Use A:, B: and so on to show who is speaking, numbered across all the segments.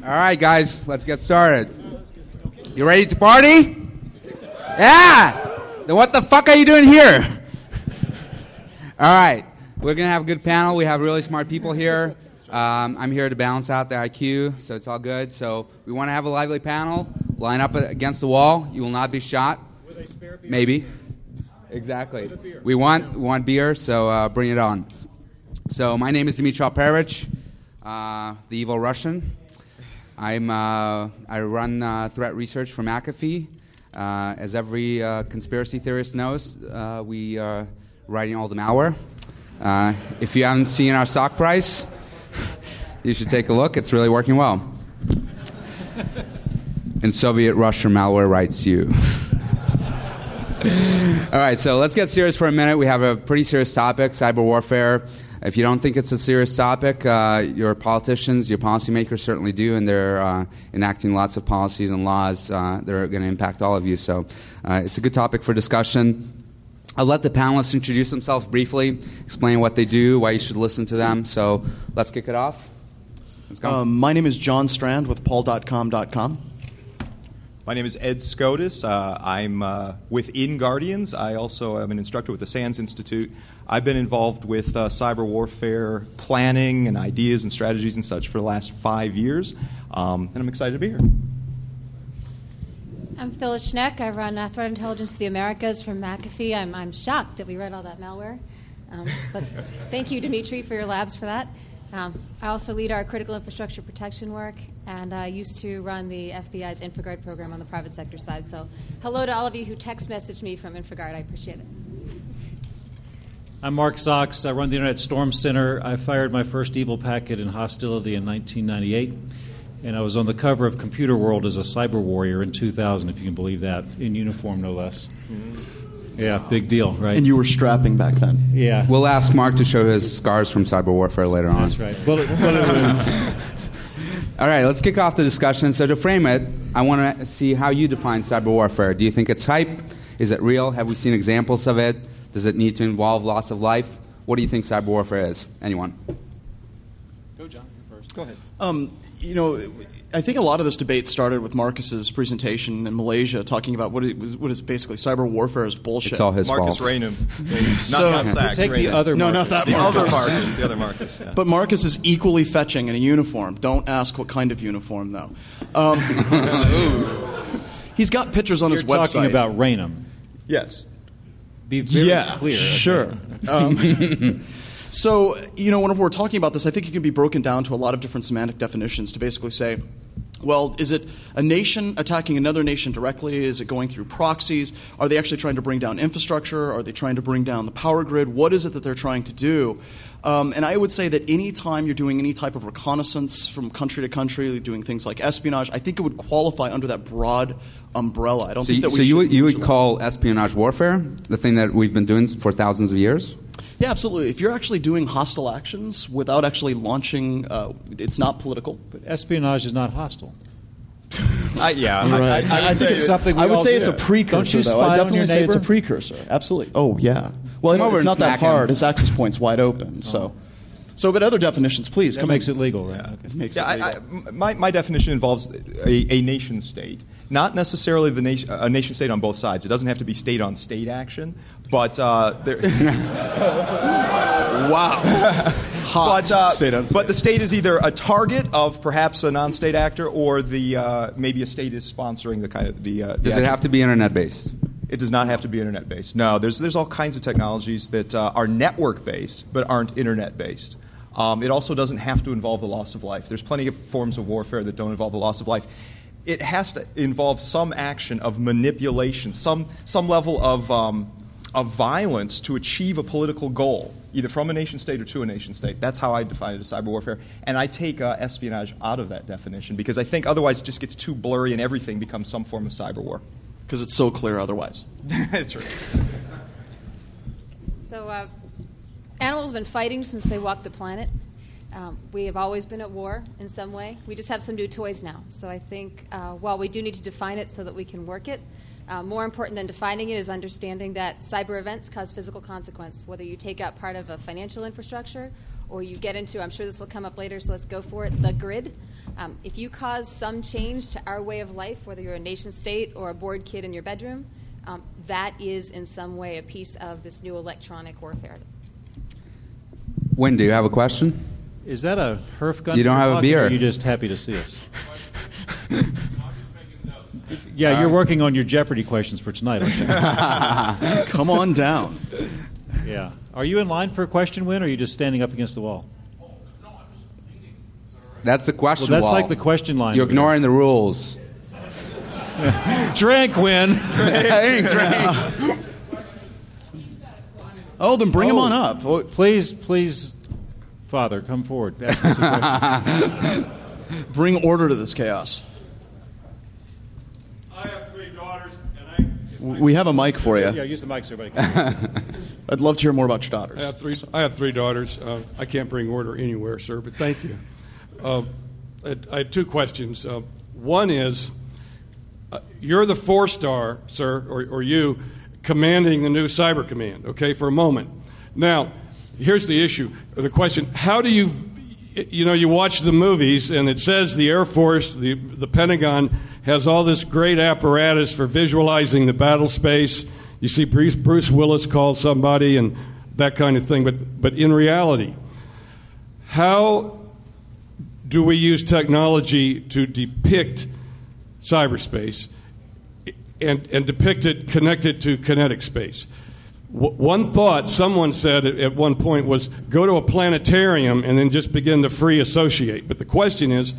A: All right, guys, let's get started. You ready to party? Yeah! Then what the fuck are you doing here? All right, we're going to have a good panel. We have really smart people here. I'm here to balance out the IQ, so it's all good. So we want to have a lively panel. Line up against the wall. You will not be shot.
B: With a spare beer?
A: Maybe. Exactly. We want beer, so bring it on. So my name is Dmitri Alperovitch, the evil Russian. I run threat research for McAfee. As every conspiracy theorist knows, we are writing all the malware. If you haven't seen our stock price, you should take a look. It's really working well. In Soviet Russia, malware writes you. All right, so let's get serious for a minute. We have a pretty serious topic, cyber warfare. If you don't think it's a serious topic, your politicians, your policymakers certainly do, and they're enacting lots of policies and laws that are going to impact all of you. So it's a good topic for discussion. I'll let the panelists introduce themselves briefly, explain what they do, why you should listen to them. So let's kick it off. Let's go.
C: My name is John Strand with paul.com.com.
D: My name is Ed Skoudis. I'm with InGuardians. I also am an instructor with the SANS Institute. I've been involved with cyber warfare planning and ideas and strategies and such for the last 5 years, and I'm excited to be here.
E: I'm Phyllis Schneck. I run Threat Intelligence for the Americas from McAfee. I'm shocked that we read all that malware, but thank you, Dmitri, for your labs for that. I also lead our critical infrastructure protection work, and I used to run the FBI's InfoGuard program on the private sector side. So hello to all of you who text messaged me from InfoGuard. I appreciate it.
B: I'm Mark Sachs. I run the Internet Storm Center. I fired my first evil packet in hostility in 1998, and I was on the cover of Computer World as a cyber warrior in 2000, if you can believe that, in uniform no less. Yeah, big deal, right?
C: And you were strapping back then.
B: Yeah.
A: We'll ask Mark to show his scars from cyber warfare later on.
B: That's right. Bullet wounds.
A: All right, let's kick off the discussion. So to frame it, I want to see how you define cyber warfare. Do you think it's hype? Is it real? Have we seen examples of it? Does it need to involve loss of life? What do you think cyber warfare is? Anyone?
B: Go, John. You're first.
D: Go ahead.
C: I think a lot of this debate started with Marcus's presentation in Malaysia, talking about what is basically cyber warfare is bullshit.
A: It's all his
D: Marcus
A: fault.
D: Raynham. Not Sachs.
B: Take the
D: Raynham.
B: other
C: No,
B: Marcus.
C: not that
D: The
C: Marcus.
D: other Marcus. The other Marcus. Yeah.
C: But Marcus is equally fetching in a uniform. Don't ask what kind of uniform, though. He's got pictures on his
B: You're
C: website.
B: talking about Raynham.
D: Yes.
B: Be very clear.
C: Sure. So, whenever we're talking about this, I think it can be broken down to a lot of different semantic definitions to basically say, well, is it a nation attacking another nation directly? Is it going through proxies? Are they actually trying to bring down infrastructure? Are they trying to bring down the power grid? What is it that they're trying to do? And I would say that any time you're doing any type of reconnaissance from country to country, doing things like espionage, I think it would qualify under that broad umbrella. I don't think that we should
A: you would call espionage warfare, the thing that we've been doing for thousands of years?
C: Yeah, absolutely. If you're actually doing hostile actions without actually launching, it's not political.
B: But espionage is not hostile.
C: I think it's
B: something we
C: I would
B: all
C: say
B: do.
C: it's a precursor,
B: Don't you
C: though.
B: spy
C: I
B: on
C: definitely
B: your
C: say it's a
B: neighbor?
C: precursor. Absolutely. Oh, yeah. Well,
A: Come over
C: it's
A: and
C: not that
A: smack him.
C: hard. His access point's wide open. So, but other definitions, please.
B: That
C: come
B: makes
C: in.
B: it legal, right?
D: Yeah.
B: Okay.
C: Makes it legal.
D: My definition involves a nation state, not necessarily a nation state on both sides. It doesn't have to be state on state action, but
C: Wow. Hot state on state.
D: But the state is either a target of perhaps a non-state actor, or the maybe a state is sponsoring the kind of the.
A: Does it have to be internet based?
D: It does not have to be internet-based. No, there's all kinds of technologies that are network-based but aren't internet-based. It also doesn't have to involve the loss of life. There's plenty of forms of warfare that don't involve the loss of life. It has to involve some action of manipulation, some level of violence to achieve a political goal, either from a nation-state or to a nation-state. That's how I define it as cyber warfare. And I take espionage out of that definition because I think otherwise it just gets too blurry and everything becomes some form of cyber war.
C: Because it's so clear otherwise.
D: That's right.
E: So animals have been fighting since they walked the planet. We have always been at war in some way. We just have some new toys now. So I think while we do need to define it so that we can work it, more important than defining it is understanding that cyber events cause physical consequence, whether you take out part of a financial infrastructure or you get into, I'm sure this will come up later, so let's go for it, the grid. If you cause some change to our way of life, whether you're a nation state or a bored kid in your bedroom, that is in some way a piece of this new electronic warfare.
A: Wynn, do you have a question?
B: Is that a Herf gun?
A: You don't have a beer.
B: Or are you just happy to see us? Yeah, you're working on your Jeopardy questions for tonight, aren't you?
C: Come on down.
B: Yeah. Are you in line for a question, Wynn, or are you just standing up against the wall?
A: That's the question
B: Well, that's
A: wall.
B: like the question line.
A: You're ignoring the rules.
B: Drink, Wynn.
A: Drink.
C: Oh, then bring him on up.
B: Please, Father, come forward. Ask us a question.
C: Bring order to this chaos.
F: I have 3 daughters, and
C: We have a mic for you.
B: Yeah, use the mic so everybody can.
C: I'd love to hear more about your daughters.
F: I have 3 daughters. I can't bring order anywhere, sir, but thank you. I had 2 questions. One is, you're the 4-star, sir, or you, commanding the new Cyber Command, okay, for a moment. Now, here's the issue, the question. How do you watch the movies, and it says the Air Force, the Pentagon, has all this great apparatus for visualizing the battle space. You see Bruce Willis call somebody and that kind of thing. But in reality, how do we use technology to depict cyberspace and depict it connected to kinetic space? One thought someone said at one point was go to a planetarium and then just begin to free associate. But the question is,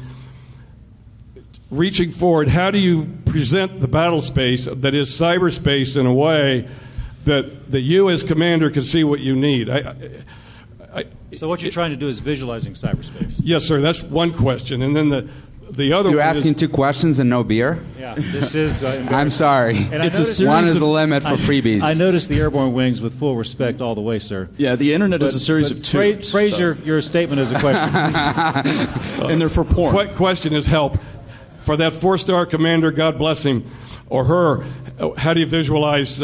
F: reaching forward, how do you present the battle space that is cyberspace in a way that you as commander can see what you need?
B: So what you're trying to do is visualizing cyberspace.
F: Yes, sir. That's one question. And then the other
A: You're
F: one
A: asking
F: is,
A: 2 questions and no beer?
B: Yeah, this is...
A: I'm sorry. One is the limit for freebies.
B: I noticed the airborne wings with full respect all the way, sir.
C: Yeah, the internet is a series of tubes.
B: Phrase your statement as a question.
C: And they're for porn.
F: Question is help. For that 4-star commander, God bless him, or her, how do you visualize...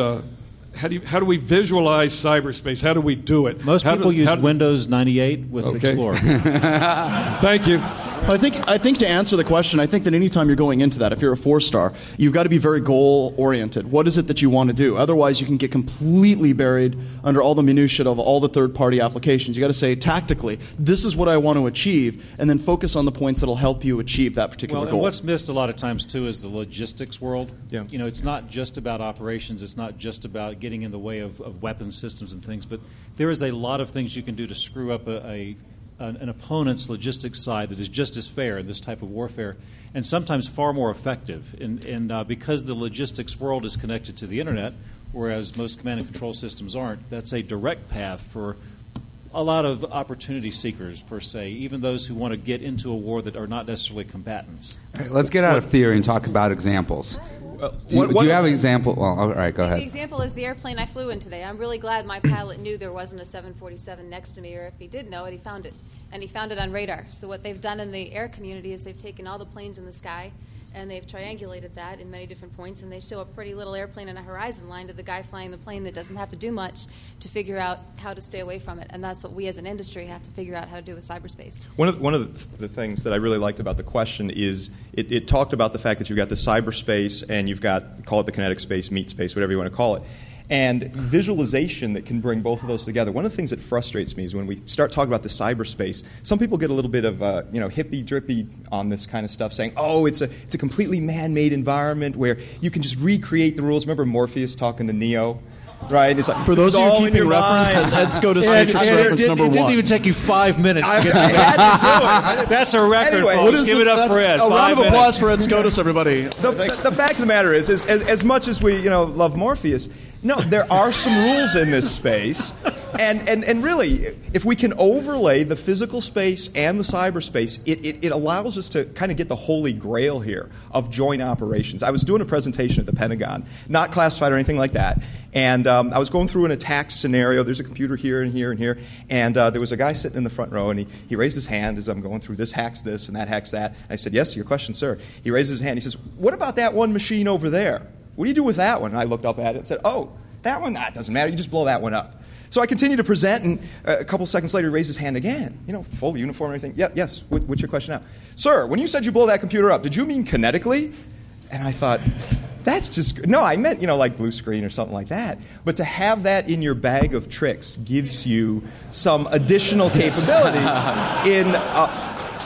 F: How do we visualize cyberspace? How do we do it?
B: Most people use Windows 98 with Explorer.
F: Thank you.
C: I think to answer the question, I think that anytime you're going into that, if you're a 4-star, you've got to be very goal-oriented. What is it that you want to do? Otherwise, you can get completely buried under all the minutiae of all the third-party applications. You've got to say, tactically, this is what I want to achieve, and then focus on the points that will help you achieve that particular goal.
B: And what's missed a lot of times, too, is the logistics world.
D: Yeah.
B: It's not just about operations. It's not just about getting in the way of weapons systems and things, but there is a lot of things you can do to screw up an opponent's logistics side that is just as fair in this type of warfare, and sometimes far more effective. And because the logistics world is connected to the internet, whereas most command and control systems aren't, that's a direct path for a lot of opportunity seekers, per se, even those who want to get into a war that are not necessarily combatants.
A: All right, let's get out of theory and talk about examples. Do you have an example? Well, all right, go ahead.
E: The example is the airplane I flew in today. I'm really glad my pilot knew there wasn't a 747 next to me, or if he did know it, he found it. And he found it on radar. So what they've done in the air community is they've taken all the planes in the sky and they've triangulated that in many different points, and they show a pretty little airplane in a horizon line to the guy flying the plane that doesn't have to do much to figure out how to stay away from it. And that's what we as an industry have to figure out how to do with cyberspace.
D: One of the things that I really liked about the question is it talked about the fact that you've got the cyberspace and you've got, call it the kinetic space, meat space, whatever you want to call it, and visualization that can bring both of those together. One of the things that frustrates me is when we start talking about the cyberspace, some people get a little bit of hippy-drippy on this kind of stuff, saying, oh, it's a completely man-made environment where you can just recreate the rules. Remember Morpheus talking to Neo? Right? And it's like,
C: for those of you keeping reference, that's Ed Skoudis Matrix reference number 1.
B: It didn't even take you 5 minutes to get to
D: that.
B: That's a record,
D: Anyway,
B: folks. Give it up for Ed.
C: A round of applause for Ed Skoudis, everybody.
D: The fact of the matter is as much as we love Morpheus, no, there are some rules in this space. And really, if we can overlay the physical space and the cyberspace, it allows us to kind of get the holy grail here of joint operations. I was doing a presentation at the Pentagon, not classified or anything like that, and I was going through an attack scenario. There's a computer here and here and here, and there was a guy sitting in the front row, and he raised his hand as I'm going through, this hacks this and that hacks that. And I said, yes, your question, sir. He raises his hand. He says, what about that one machine over there? What do you do with that one? And I looked up at it and said, oh, that one? Nah, it doesn't matter. You just blow that one up. So I continue to present, and a couple seconds later, he raised his hand again. Full uniform and everything. Yeah, yes. What's your question now? Sir, when you said you blow that computer up, did you mean kinetically? And I thought, that's just... No, I meant, like blue screen or something like that. But to have that in your bag of tricks gives you some additional capabilities in...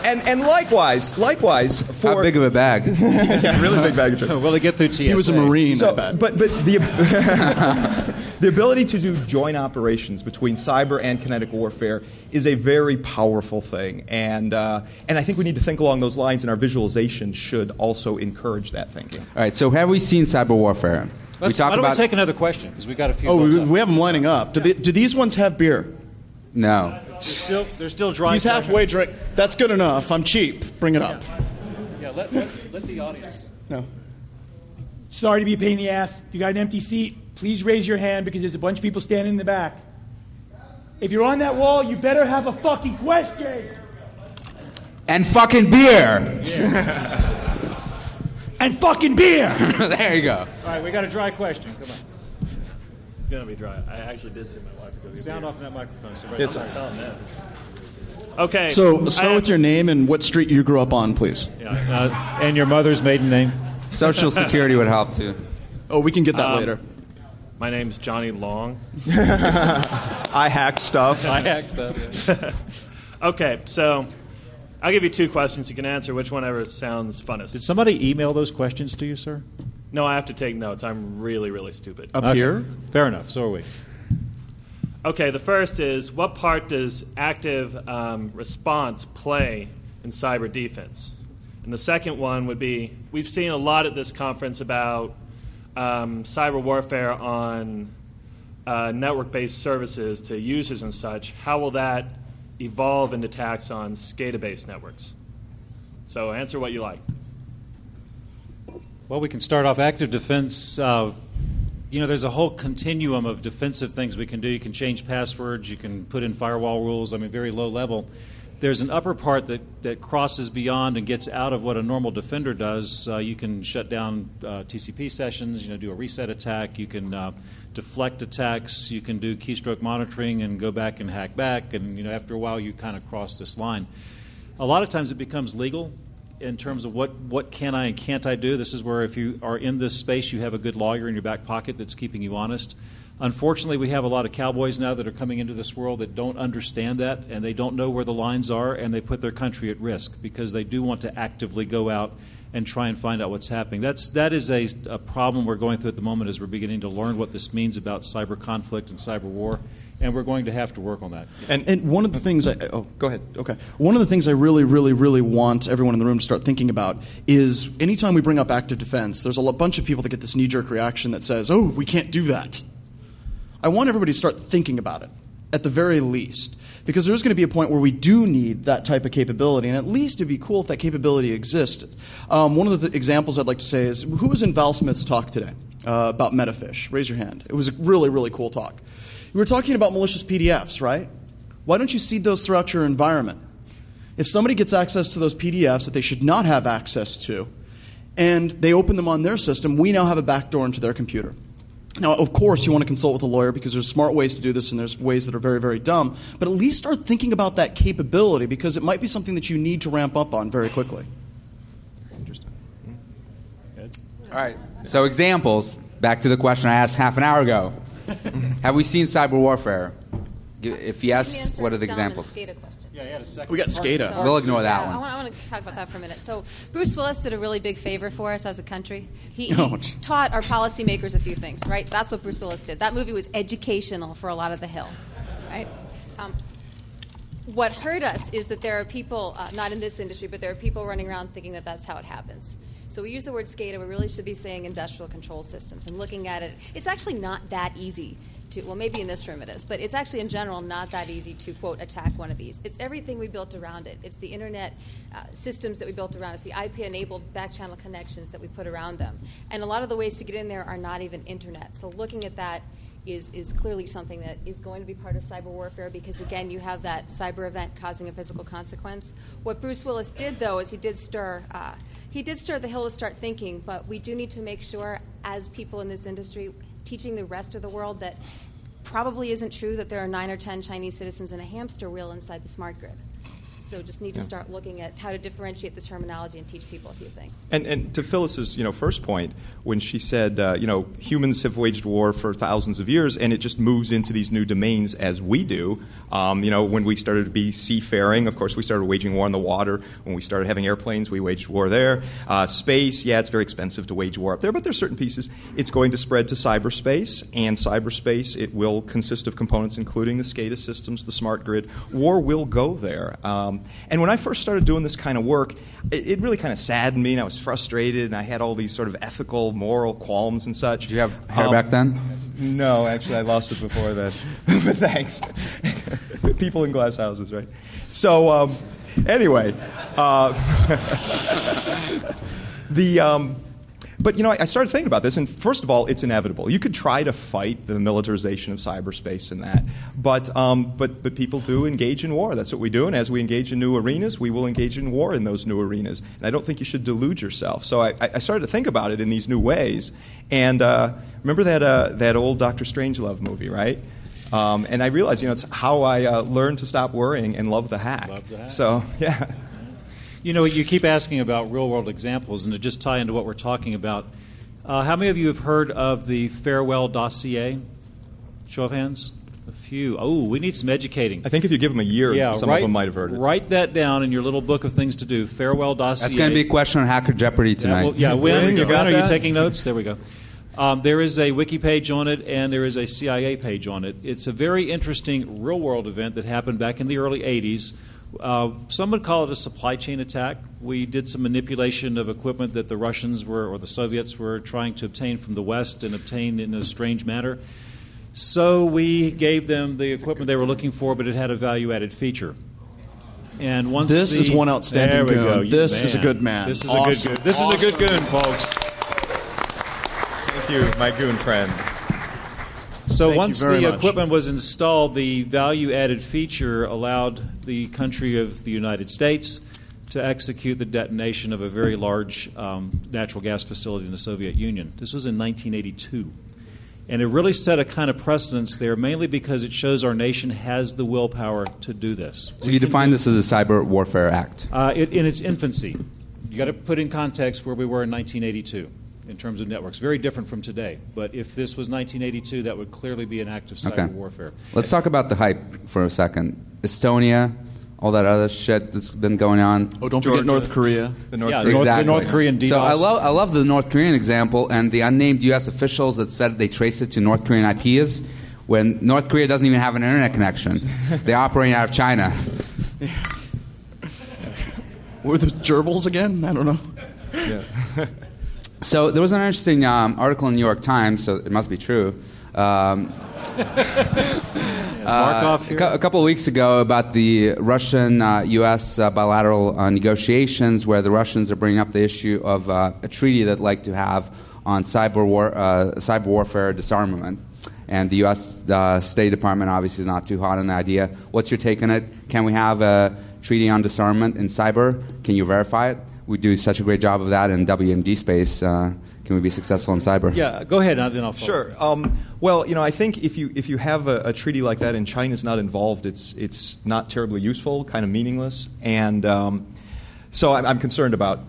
D: And likewise, for...
A: How big of a bag?
D: Yeah, really big bag of tricks.
B: Will it get through TSA?
C: He was a Marine,
D: So,
C: I bet.
D: but the ability to do joint operations between cyber and kinetic warfare is a very powerful thing, and I think we need to think along those lines, and our visualization should also encourage that thinking.
A: All right, so have we seen cyber warfare?
B: Why don't we take another question, because we got a few.
C: We have them lining up. Do these ones have beer?
A: No.
B: They're still dry.
C: He's halfway drink. That's good enough. I'm cheap. Bring it up.
B: Yeah, let the audience.
C: No.
G: Sorry to be a pain in the ass. If you got an empty seat, please raise your hand because there's a bunch of people standing in the back. If you're on that wall, you better have a fucking question.
A: And fucking beer.
G: And fucking beer.
A: There you go.
B: All right, we got a dry question. Come on.
H: It's going to be dry. I actually did see my wife go get
B: Sound
H: beer.
B: off that microphone. So
D: Yes,
H: I'm not telling them. Okay.
C: So start with your name and what street you grew up on, please.
B: Yeah, and your mother's maiden name.
A: Social Security would help, too.
C: Oh, we can get that later.
H: My name's Johnny Long.
D: I hack stuff.
H: Okay, so I'll give you two questions. You can answer whichever sounds funnest.
B: Did somebody email those questions to you, sir?
H: No, I have to take notes. I'm really, really stupid.
C: Up here?
B: Fair enough. So are we.
H: Okay, the first is, what part does active response play in cyber defense? And the second one would be, we've seen a lot at this conference about cyber warfare on network-based services to users and such. How will that evolve into attacks on SCADA-based networks? So answer what you like.
B: Well, we can start off active defense. There's a whole continuum of defensive things we can do. You can change passwords. You can put in firewall rules. Very low level. There's an upper part that crosses beyond and gets out of what a normal defender does. You can shut down TCP sessions, do a reset attack. You can deflect attacks. You can do keystroke monitoring and go back and hack back. And after a while, you kind of cross this line. A lot of times it becomes legal in terms of what can I and can't I do. This is where if you are in this space, you have a good lawyer in your back pocket that's keeping you honest. Unfortunately, we have a lot of cowboys now that are coming into this world that don't understand that, and they don't know where the lines are, and they put their country at risk because they do want to actively go out and try and find out what's happening. That is a problem we're going through at the moment as we're beginning to learn what this means about cyber conflict and cyber war, and we're going to have to work on that.
C: And one of the things
D: Go ahead.
C: Okay. One of the things I really, really, really want everyone in the room to start thinking about is anytime we bring up active defense, there's a bunch of people that get this knee-jerk reaction that says, oh, we can't do that. I want everybody to start thinking about it, at the very least, because there's going to be a point where we do need that type of capability, and at least it'd be cool if that capability existed. One of the examples I'd like to say is, who was in Val Smith's talk today about Metafish? Raise your hand. It was a really, really cool talk. We were talking about malicious PDFs, right? Why don't you seed those throughout your environment? If somebody gets access to those PDFs that they should not have access to, and they open them on their system, we now have a backdoor into their computer. Now, of course, you want to consult with a lawyer because there's smart ways to do this and there's ways that are very, very dumb. But at least start thinking about that capability because it might be something that you need to ramp up on very quickly.
D: Interesting.
A: All right. So examples. Back to the question I asked half an hour ago. Have we seen cyber warfare? If yes, what are the examples?
B: Yeah, you had a second.
C: We got SCADA.
A: We'll ignore that one.
E: I want to talk about that for a minute. So Bruce Willis did a really big favor for us as a country. He
C: Ouch.
E: taught our policymakers a few things, right? That's what Bruce Willis did. That movie was educational for a lot of the Hill, right? What hurt us is that there are people, not in this industry, but there are people running around thinking that that's how it happens. So we use the word SCADA. We really should be saying industrial control systems and looking at it. It's actually not that easy to, well, maybe in this room it is, but it's actually in general not that easy to, quote, attack one of these. It's everything we built around it. It's the internet systems that we built around it. It's the IP-enabled back-channel connections that we put around them. And a lot of the ways to get in there are not even internet. So looking at that is clearly something that is going to be part of cyber warfare because, again, you have that cyber event causing a physical consequence. What Bruce Willis did, though, is he did stir the Hill to start thinking, but we do need to make sure, as people in this industry, teaching the rest of the world that probably isn't true that there are 9 or 10 Chinese citizens in a hamster wheel inside the smart grid. So just need to start looking at how to differentiate the terminology and teach people a few things.
D: And to Phyllis's first point, when she said humans have waged war for thousands of years, and it just moves into these new domains as we do. When we started to be seafaring, of course, we started waging war on the water. When we started having airplanes, we waged war there. Space, it's very expensive to wage war up there, but there's certain pieces. It's going to spread to cyberspace, and cyberspace, it will consist of components including the SCADA systems, the smart grid. War will go there. And when I first started doing this kind of work, it really kind of saddened me, and I was frustrated, and I had all these sort of ethical, moral qualms and such.
A: Did you have hair back then?
D: No, actually, I lost it before that. But thanks. People in glass houses, right? So, anyway, But I started thinking about this, and first of all, it's inevitable. You could try to fight the militarization of cyberspace and that, but people do engage in war. That's what we do, and as we engage in new arenas, we will engage in war in those new arenas. And I don't think you should delude yourself. So I started to think about it in these new ways, and remember that old Dr. Strangelove movie, right? And I realized, it's how I learned to stop worrying and love the hack.
B: Love the hack.
D: So, yeah.
B: You keep asking about real-world examples, and to just tie into what we're talking about, how many of you have heard of the Farewell dossier? Show of hands? A few. Oh, we need some educating.
D: I think if you give them a year, some of them might have heard it.
B: Write that down in your little book of things to do, Farewell dossier.
A: That's going to be a question on Hacker Jeopardy tonight.
B: Win, are you taking notes? There we go. There is a wiki page on it, and there is a CIA page on it. It's a very interesting real-world event that happened back in the early 80s. Some would call it a supply chain attack. We did some manipulation of equipment that the Russians or the Soviets were trying to obtain from the West and obtain in a strange manner. So we gave them the equipment they were looking for, but it had a value-added feature. And once
C: this is one outstanding goon. This is a good man.
B: This is
C: awesome.
B: a good goon. This is a good goon, folks.
D: Thank you, my goon friend.
B: So once the equipment was installed, the value-added feature allowed the country of the United States to execute the detonation of a very large natural gas facility in the Soviet Union. This was in 1982. And it really set a kind of precedence there, mainly because it shows our nation has the willpower to do this.
A: So you define this as a cyber warfare act?
B: In its infancy. You got to put in context where we were in 1982. In terms of networks. Very different from today. But if this was 1982, that would clearly be an act of cyber warfare.
A: Let's talk about the hype for a second. Estonia, all that other shit that's been going on.
C: Oh, don't forget North Korea.
B: The North Korean DDoS.
A: So I love the North Korean example and the unnamed U.S. officials that said they traced it to North Korean IPs when North Korea doesn't even have an internet connection. They operate out of China.
C: Were the gerbils again? I don't know.
D: Yeah.
A: So there was an interesting article in the New York Times, so it must be true, a couple of weeks ago about the Russian-U.S. Bilateral negotiations where the Russians are bringing up the issue of a treaty that they'd like to have on cyber warfare disarmament. And the U.S. State Department obviously is not too hot on the idea. What's your take on it? Can we have a treaty on disarmament in cyber? Can you verify it? We do such a great job of that in WMD space. Can we be successful in cyber?
B: Yeah, go ahead, and then I'll follow.
D: Sure. Well, I think if you have a treaty like that and China's not involved, it's not terribly useful, kind of meaningless, and so I'm concerned about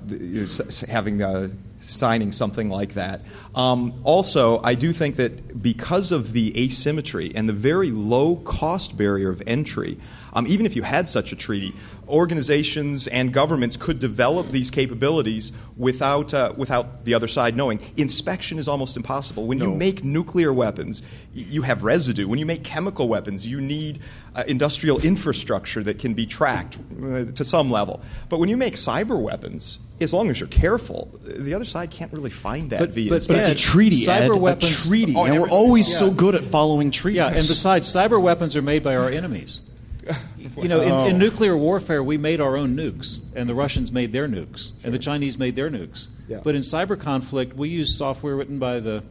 D: signing something like that. Also, I do think that because of the asymmetry and the very low cost barrier of entry, even if you had such a treaty, organizations and governments could develop these capabilities without the other side knowing. Inspection is almost impossible. When you make nuclear weapons, you have residue. When you make chemical weapons, you need industrial infrastructure that can be tracked to some level. But when you make cyber weapons, as long as you're careful, the other side can't really find that via
C: but it's a treaty,
B: cyber
C: Ed,
B: weapons,
C: a treaty, and we're always so good at following treaties.
B: Yeah, and besides, cyber weapons are made by our enemies. In nuclear warfare, we made our own nukes, and the Russians made their nukes, and the Chinese made their nukes.
D: Yeah.
B: But in cyber conflict, we use software written by the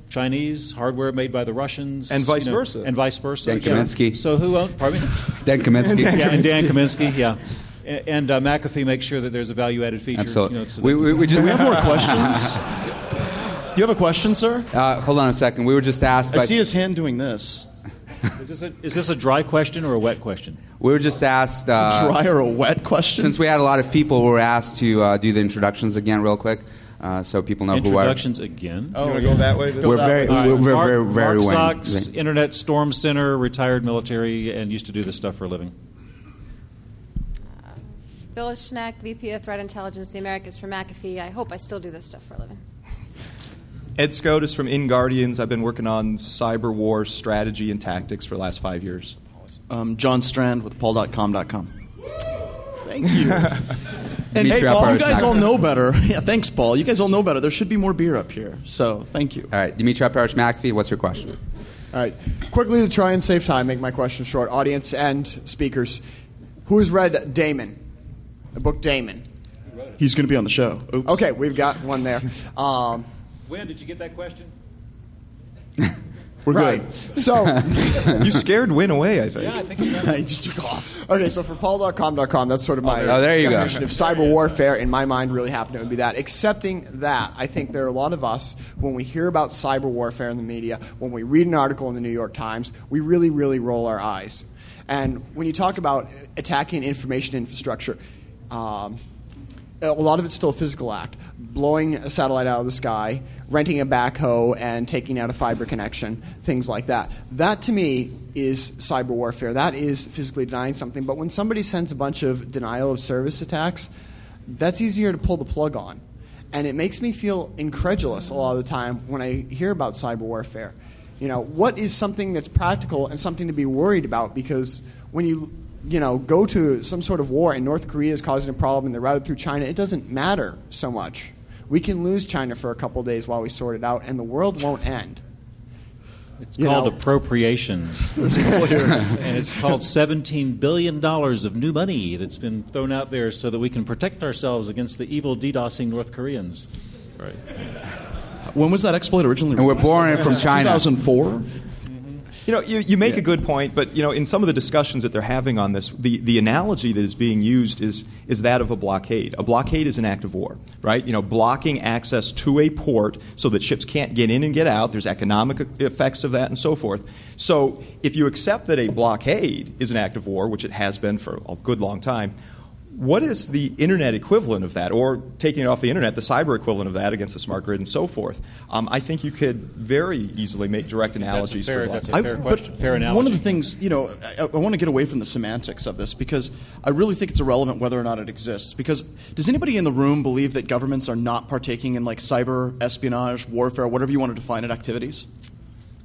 B: Chinese, hardware made by the Russians,
D: and vice versa.
B: And vice versa.
A: Dan Kaminsky.
B: So who owned? Pardon me.
A: Dan Kaminsky.
B: And Dan Kaminsky. Yeah. And McAfee makes sure that there's a value-added feature.
A: Absolutely.
C: Do we have more questions? you have a question, sir?
A: Hold on a second. We were just asked.
C: I see his hand doing this.
B: Is this a dry question or a wet question?
A: We were just asked.
C: Dry or a wet question?
A: Since we had a lot of people who were asked to do the introductions again, real quick, so people know who are.
B: Introductions again.
D: You want to go that way?
A: We're very
B: Mark Sachs, Internet Storm Center, retired military, and used to do this stuff for a living.
E: Phyllis Schneck, VP of Threat Intelligence, the Americas for McAfee. I hope I still do this stuff for a living.
D: Ed Skoudis from InGuardians. I've been working on cyber war strategy and tactics for the last 5 years.
C: John Strand with paul.com.com. Thank you. And
A: Dmitri,
C: hey, Paul, you guys all know better. Yeah, thanks, Paul. You guys all know better. There should be more beer up here. So, thank you.
A: All right, Dmitri Alperovitch, McAfee, what's your question?
I: All right. Quickly, to try and save time, make my question short. Audience and speakers, who has read Damon, the book Damon?
C: He's going to be on the show. Oops.
I: Okay, we've got one there.
B: When did you get that question?
C: We're
I: right.
C: good.
I: So
D: You scared Win away, I think.
B: Yeah, I think you got
C: He just took off.
I: Okay, so for paul.com.com, that's sort of my
A: there you go.
I: definition of cyber warfare. In my mind, really happened to be that. Accepting that, I think there are a lot of us, when we hear about cyber warfare in the media, when we read an article in the New York Times, we really, really roll our eyes. And when you talk about attacking information infrastructure, a lot of it's still a physical act. Blowing a satellite out of the sky, renting a backhoe, and taking out a fiber connection, things like that. That, to me, is cyber warfare. That is physically denying something. But when somebody sends a bunch of denial of service attacks, that's easier to pull the plug on. And it makes me feel incredulous a lot of the time when I hear about cyber warfare. You know, what is something that's practical and something to be worried about? Because when you go to some sort of war and North Korea is causing a problem and they're routed through China, it doesn't matter so much. We can lose China for a couple of days while we sort it out, and the world won't end.
B: It's called appropriations. And it's called $17 billion of new money that's been thrown out there so that we can protect ourselves against the evil DDoSing North Koreans. Right.
C: When was that exploit originally?
A: And we're borrowing it from China.
C: 2004?
D: You know, you make a good point, but in some of the discussions that they're having on this, the analogy that is being used is that of a blockade. A blockade is an act of war, right? Blocking access to a port so that ships can't get in and get out. There's economic effects of that and so forth. So if you accept that a blockade is an act of war, which it has been for a good long time, what is the Internet equivalent of that? Or taking it off the Internet, the cyber equivalent of that against the smart grid and so forth? I think you could very easily make direct analogies to that.
B: That's a fair question. Fair analogy.
C: One of the things, I want to get away from the semantics of this because I really think it's irrelevant whether or not it exists. Because does anybody in the room believe that governments are not partaking in cyber espionage, warfare, whatever you want to define it, activities?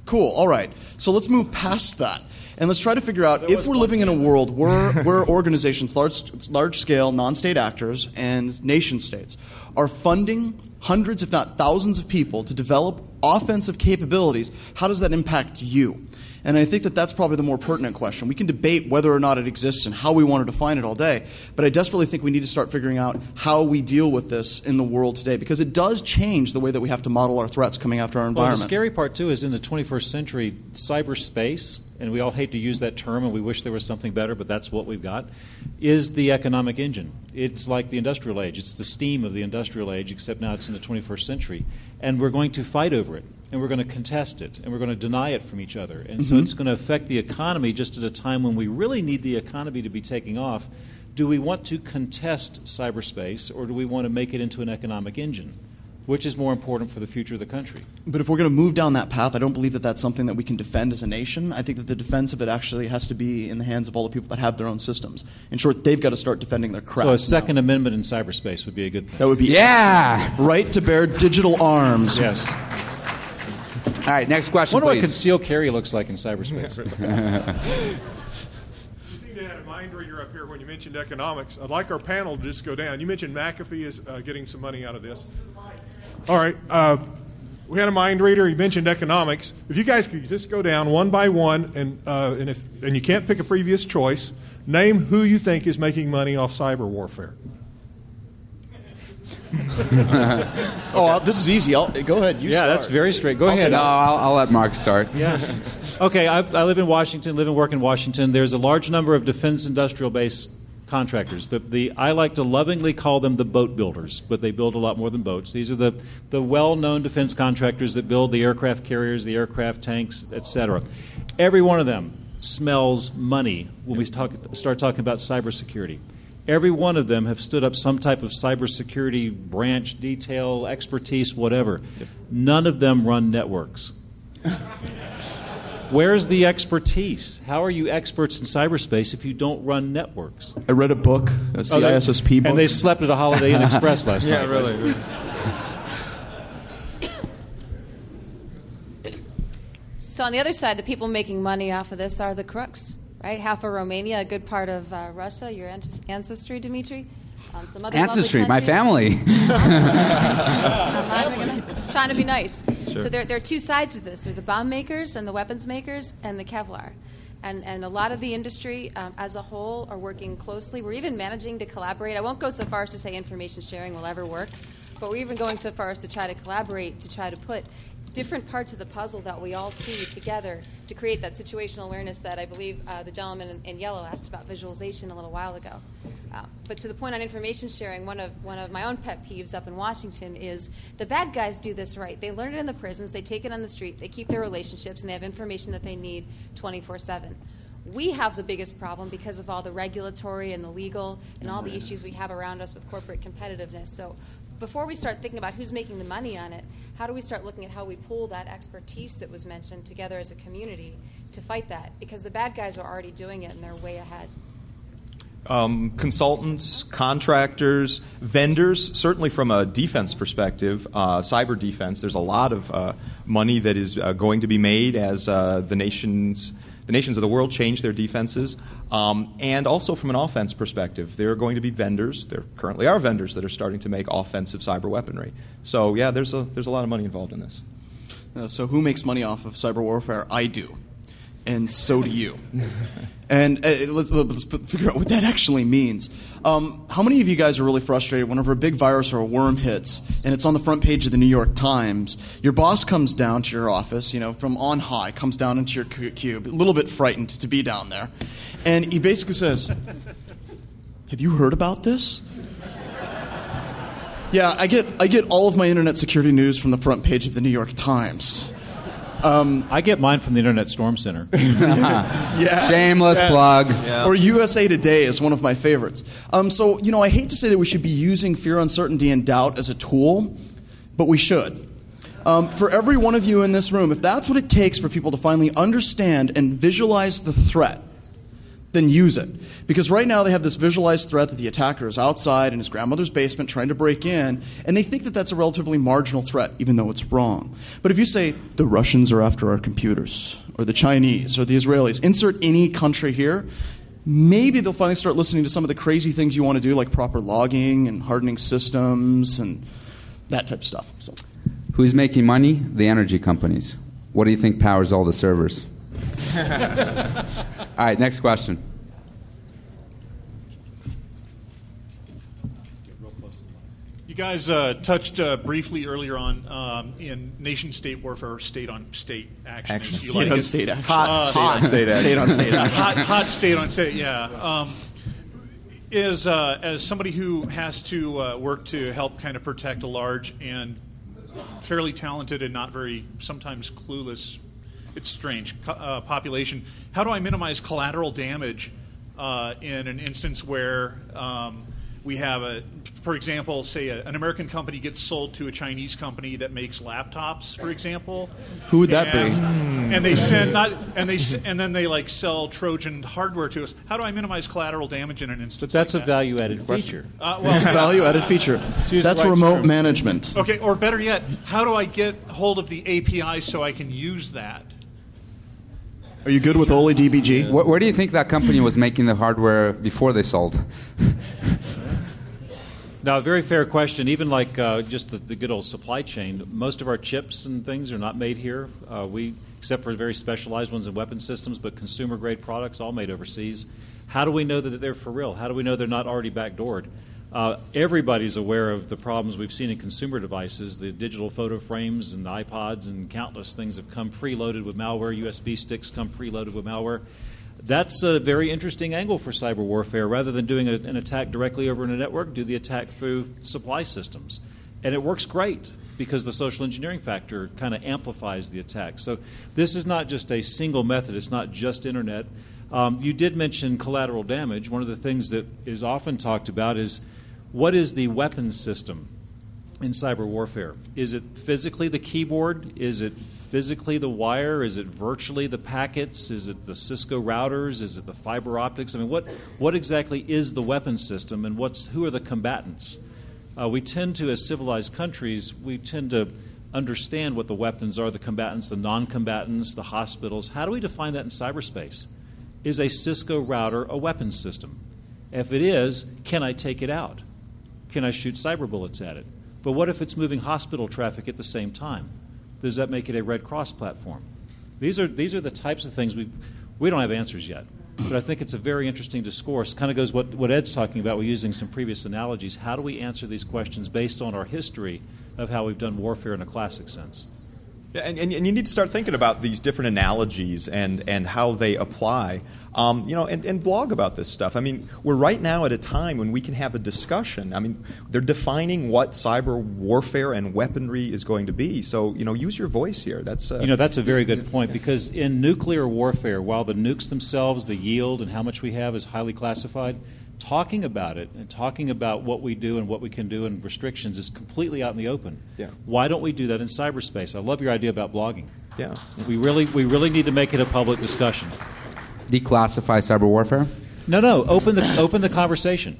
C: Cool. All right. So let's move past that. And let's try to figure out if we're living in a world where organizations, large-scale, non-state actors, and nation-states are funding hundreds, if not thousands of people to develop offensive capabilities, how does that impact you? And I think that that's probably the more pertinent question. We can debate whether or not it exists and how we want to define it all day, but I desperately think we need to start figuring out how we deal with this in the world today, because it does change the way that we have to model our threats coming after our environment.
B: Well, the scary part, too, is in the 21st century, cyberspace, and we all hate to use that term and we wish there was something better, but that's what we've got, is the economic engine. It's like the industrial age. It's the steam of the industrial age, except now it's in the 21st century. And we're going to fight over it, and we're going to contest it, and we're going to deny it from each other. And so it's going to affect the economy just at a time when we really need the economy to be taking off. Do we want to contest cyberspace, or do we want to make it into an economic engine? Which is more important for the future of the country?
C: But if we're going to move down that path, I don't believe that that's something that we can defend as a nation. I think that the defense of it actually has to be in the hands of all the people that have their own systems. In short, they've got to start defending their crap.
B: So a Second Amendment in cyberspace would be a good thing.
C: That would be right to bear digital arms.
B: Yes.
A: All right, next question,
B: I wonder
A: please.
B: what concealed carry looks like in cyberspace.
J: You seem to have a mind reader up here when you mentioned economics. I'd like our panel to just go down. You mentioned McAfee is getting some money out of this. All right. We had a mind reader. He mentioned economics. If you guys could just go down one by one, and you can't pick a previous choice, name who you think is making money off cyber warfare.
C: Oh, this is easy. Go ahead. You start.
B: That's very straight. Go ahead.
A: No, I'll let Mark start.
B: Yeah. Okay, I live in Washington, live and work in Washington. There's a large number of defense industrial base contractors. I like to lovingly call them the boat builders, but they build a lot more than boats. These are the well-known defense contractors that build the aircraft carriers, the aircraft tanks, etc. Every one of them smells money when we start talking about cybersecurity. Every one of them have stood up some type of cybersecurity branch, detail, expertise, whatever. Yep. None of them run networks. Where's the expertise? How are you experts in cyberspace if you don't run networks?
C: I read a book, a CISSP book.
B: And they slept at a Holiday Inn Express last night.
D: Yeah, really.
E: So on the other side, the people making money off of this are the crooks, right? Half of Romania, a good part of Russia, your ancestry, Dmitri. Some other
A: ancestry, my family.
E: It's trying to be nice.
A: Sure.
E: So there are two sides of this. There are the bomb makers and the weapons makers and the Kevlar. And a lot of the industry as a whole are working closely. We're even managing to collaborate. I won't go so far as to say information sharing will ever work, but we're even going so far as to try to collaborate to try to put different parts of the puzzle that we all see together to create that situational awareness that I believe the gentleman in yellow asked about visualization a little while ago. But to the point on information sharing, one of my own pet peeves up in Washington is the bad guys do this right. They learn it in the prisons, they take it on the street, they keep their relationships, and they have information that they need 24/7. We have the biggest problem because of all the regulatory and the legal and all the issues we have around us with corporate competitiveness. So before we start thinking about who's making the money on it, how do we start looking at how we pool that expertise that was mentioned together as a community to fight that? Because the bad guys are already doing it and they're way ahead.
D: Consultants, contractors, vendors, certainly from a defense perspective, cyber defense, there's a lot of money that is going to be made as the nations of the world change their defenses. And also from an offense perspective, there are going to be vendors, there currently are vendors that are starting to make offensive cyber weaponry. So yeah, there's a lot of money involved in this.
C: So who makes money off of cyber warfare? I do. And so do you. And let's figure out what that actually means. How many of you guys are really frustrated whenever a big virus or a worm hits and it's on the front page of the New York Times? Your boss comes down to your office, from on high, comes down into your cube, a little bit frightened to be down there, and he basically says, "Have you heard about this?" Yeah, I get all of my internet security news from the front page of the New York Times.
B: I get mine from the Internet Storm Center.
C: Yeah.
A: Shameless plug.
C: Yeah. Or USA Today is one of my favorites. So, I hate to say that we should be using fear, uncertainty, and doubt as a tool, but we should. For every one of you in this room, if that's what it takes for people to finally understand and visualize the threat, then use it. Because right now they have this visualized threat that the attacker is outside in his grandmother's basement trying to break in, and they think that that's a relatively marginal threat, even though it's wrong. But if you say, the Russians are after our computers, or the Chinese, or the Israelis, insert any country here, maybe they'll finally start listening to some of the crazy things you want to do, like proper logging and hardening systems and that type of stuff. So.
A: Who's making money? The energy companies. What do you think powers all the servers? All right, next question.
K: You guys touched briefly earlier on in nation-state warfare, or state-on-state action.
C: State-on-state action.
D: Hot state action.
C: State-on-state action.
K: Hot state-on-state, yeah. As somebody who has to work to help kind of protect a large and fairly talented and not very, sometimes clueless, it's strange, population, how do I minimize collateral damage in an instance where we have, for example, say an American company gets sold to a Chinese company that makes laptops, for example?
C: Who would that be?
K: And they send and then they sell Trojan hardware to us. How do I minimize collateral damage in an instance?
B: But that's
K: like
B: a value-added feature.
C: It's a value-added feature. That's
B: right
C: remote
B: terms.
C: management.
K: Okay, or better yet, how do I get hold of the API so I can use that?
C: Are you good with Oli DBG?
A: Where do you think that company was making the hardware before they sold?
B: Now, a very fair question. Even just the good old supply chain, most of our chips and things are not made here. Except for very specialized ones in weapon systems, but consumer-grade products, all made overseas. How do we know that they're for real? How do we know they're not already backdoored? Everybody's aware of the problems we've seen in consumer devices. The digital photo frames and iPods and countless things have come preloaded with malware. USB sticks come preloaded with malware. That's a very interesting angle for cyber warfare. Rather than doing an attack directly over in a network, do the attack through supply systems. And it works great because the social engineering factor kind of amplifies the attack. So this is not just a single method. It's not just internet. You did mention collateral damage. One of the things that is often talked about is what is the weapons system in cyber warfare? Is it physically the keyboard? Is it physically the wire? Is it virtually the packets? Is it the Cisco routers? Is it the fiber optics? I mean, what exactly is the weapons system, and who are the combatants? We tend to, as civilized countries, we tend to understand what the weapons are, the combatants, the non-combatants, the hospitals. How do we define that in cyberspace? Is a Cisco router a weapons system? If it is, can I take it out? Can I shoot cyber bullets at it? But what if it's moving hospital traffic at the same time? Does that make it a Red Cross platform? These are the types of things we don't have answers yet. But I think it's a very interesting discourse. Kind of goes what Ed's talking about. We're using some previous analogies. How do we answer these questions based on our history of how we've done warfare in a classic sense?
D: Yeah, and you need to start thinking about these different analogies and how they apply, and blog about this stuff. I mean, we're right now at a time when we can have a discussion. I mean, they're defining what cyber warfare and weaponry is going to be. So, use your voice here. That's
B: a very good point, because in nuclear warfare, while the nukes themselves, the yield and how much we have is highly classified, talking about it and talking about what we do and what we can do and restrictions is completely out in the open.
D: Yeah.
B: Why don't we do that in cyberspace? I love your idea about blogging.
D: Yeah.
B: We really need to make it a public discussion.
A: Declassify cyber warfare?
B: No. Open the conversation.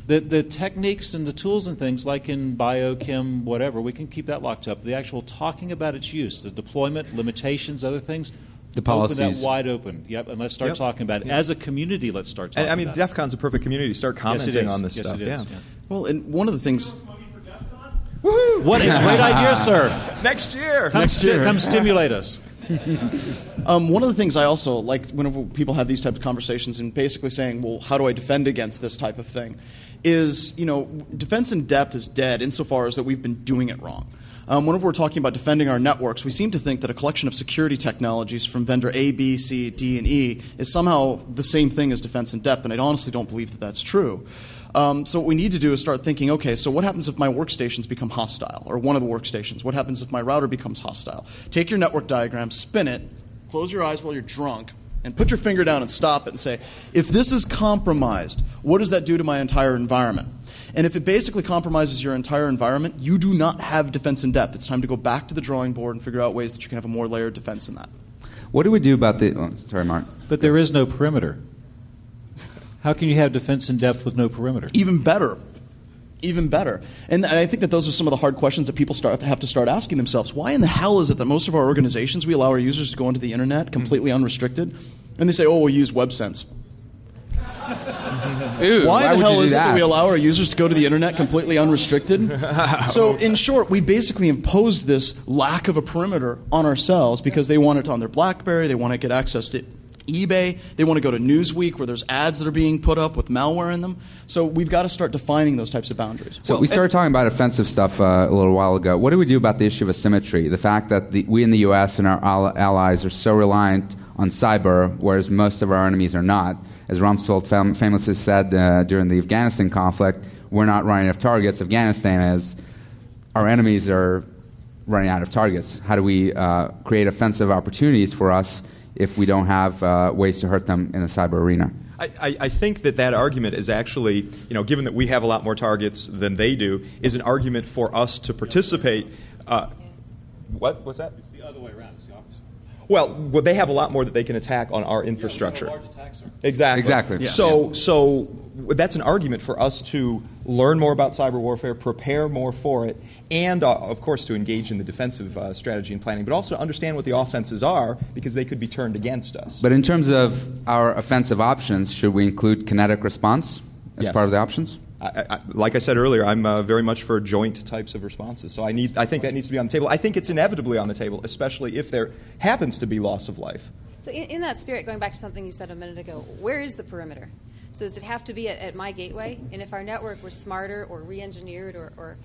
B: The techniques and the tools and things like in biochem, whatever, we can keep that locked up. The actual talking about its use, the deployment, limitations, other things.
A: The policies.
B: Open that wide open. Yep, and let's start talking about it. As a community, let's start talking about it.
D: And DEFCON's a perfect community to start commenting on this stuff.
B: It is. Yeah.
C: Well, and one of the things...
B: Woohoo! What a great idea, sir.
D: Next year.
B: Come stimulate us.
C: One of the things I also like whenever people have these types of conversations and basically saying, well, how do I defend against this type of thing, is, defense in depth is dead insofar as that we've been doing it wrong. Whenever we're talking about defending our networks, we seem to think that a collection of security technologies from vendor A, B, C, D, and E is somehow the same thing as defense in depth, and I honestly don't believe that that's true. So what we need to do is start thinking, okay, so what happens if my workstations become hostile, or one of the workstations? What happens if my router becomes hostile? Take your network diagram, spin it, close your eyes while you're drunk, and put your finger down and stop it and say, if this is compromised, what does that do to my entire environment? And if it basically compromises your entire environment, you do not have defense in depth. It's time to go back to the drawing board and figure out ways that you can have a more layered defense in that.
A: What do we do about the... Oh, sorry, Mark.
B: But there is no perimeter. How can you have defense in depth with no perimeter?
C: Even better. And I think that those are some of the hard questions that people have to start asking themselves. Why in the hell is it that most of our organizations, we allow our users to go onto the internet completely unrestricted? And they say, oh, we'll use WebSense.
A: Ew,
C: why the hell is it that we allow our users to go to the internet completely unrestricted? So, in short, we basically imposed this lack of a perimeter on ourselves because they want it on their BlackBerry, they want to get access to eBay, they want to go to Newsweek where there's ads that are being put up with malware in them. So we've got to start defining those types of boundaries.
A: So we started talking about offensive stuff a little while ago. What do we do about the issue of asymmetry? The fact that we in the U.S. and our allies are so reliant on cyber, whereas most of our enemies are not. As Rumsfeld famously said during the Afghanistan conflict, we're not running out of targets. Afghanistan is. Our enemies are running out of targets. How do we create offensive opportunities for us if we don't have ways to hurt them in the cyber arena?
D: I think that argument is actually, given that we have a lot more targets than they do, is an argument for us to participate. What was that?
B: It's the other way around. It's the opposite.
D: Well, they have a lot more that they can attack on our infrastructure.
B: Yeah, large attacks are.
D: Exactly.
A: Yeah.
D: So that's an argument for us to learn more about cyber warfare, prepare more for it, and, of course, to engage in the defensive strategy and planning, but also to understand what the offenses are because they could be turned against us.
A: But in terms of our offensive options, should we include kinetic response as part of the options?
D: Like I said earlier, I'm very much for joint types of responses. So I think that needs to be on the table. I think it's inevitably on the table, especially if there happens to be loss of life.
E: So in that spirit, going back to something you said a minute ago, where is the perimeter? So does it have to be at my gateway? And if our network was smarter or re-engineered or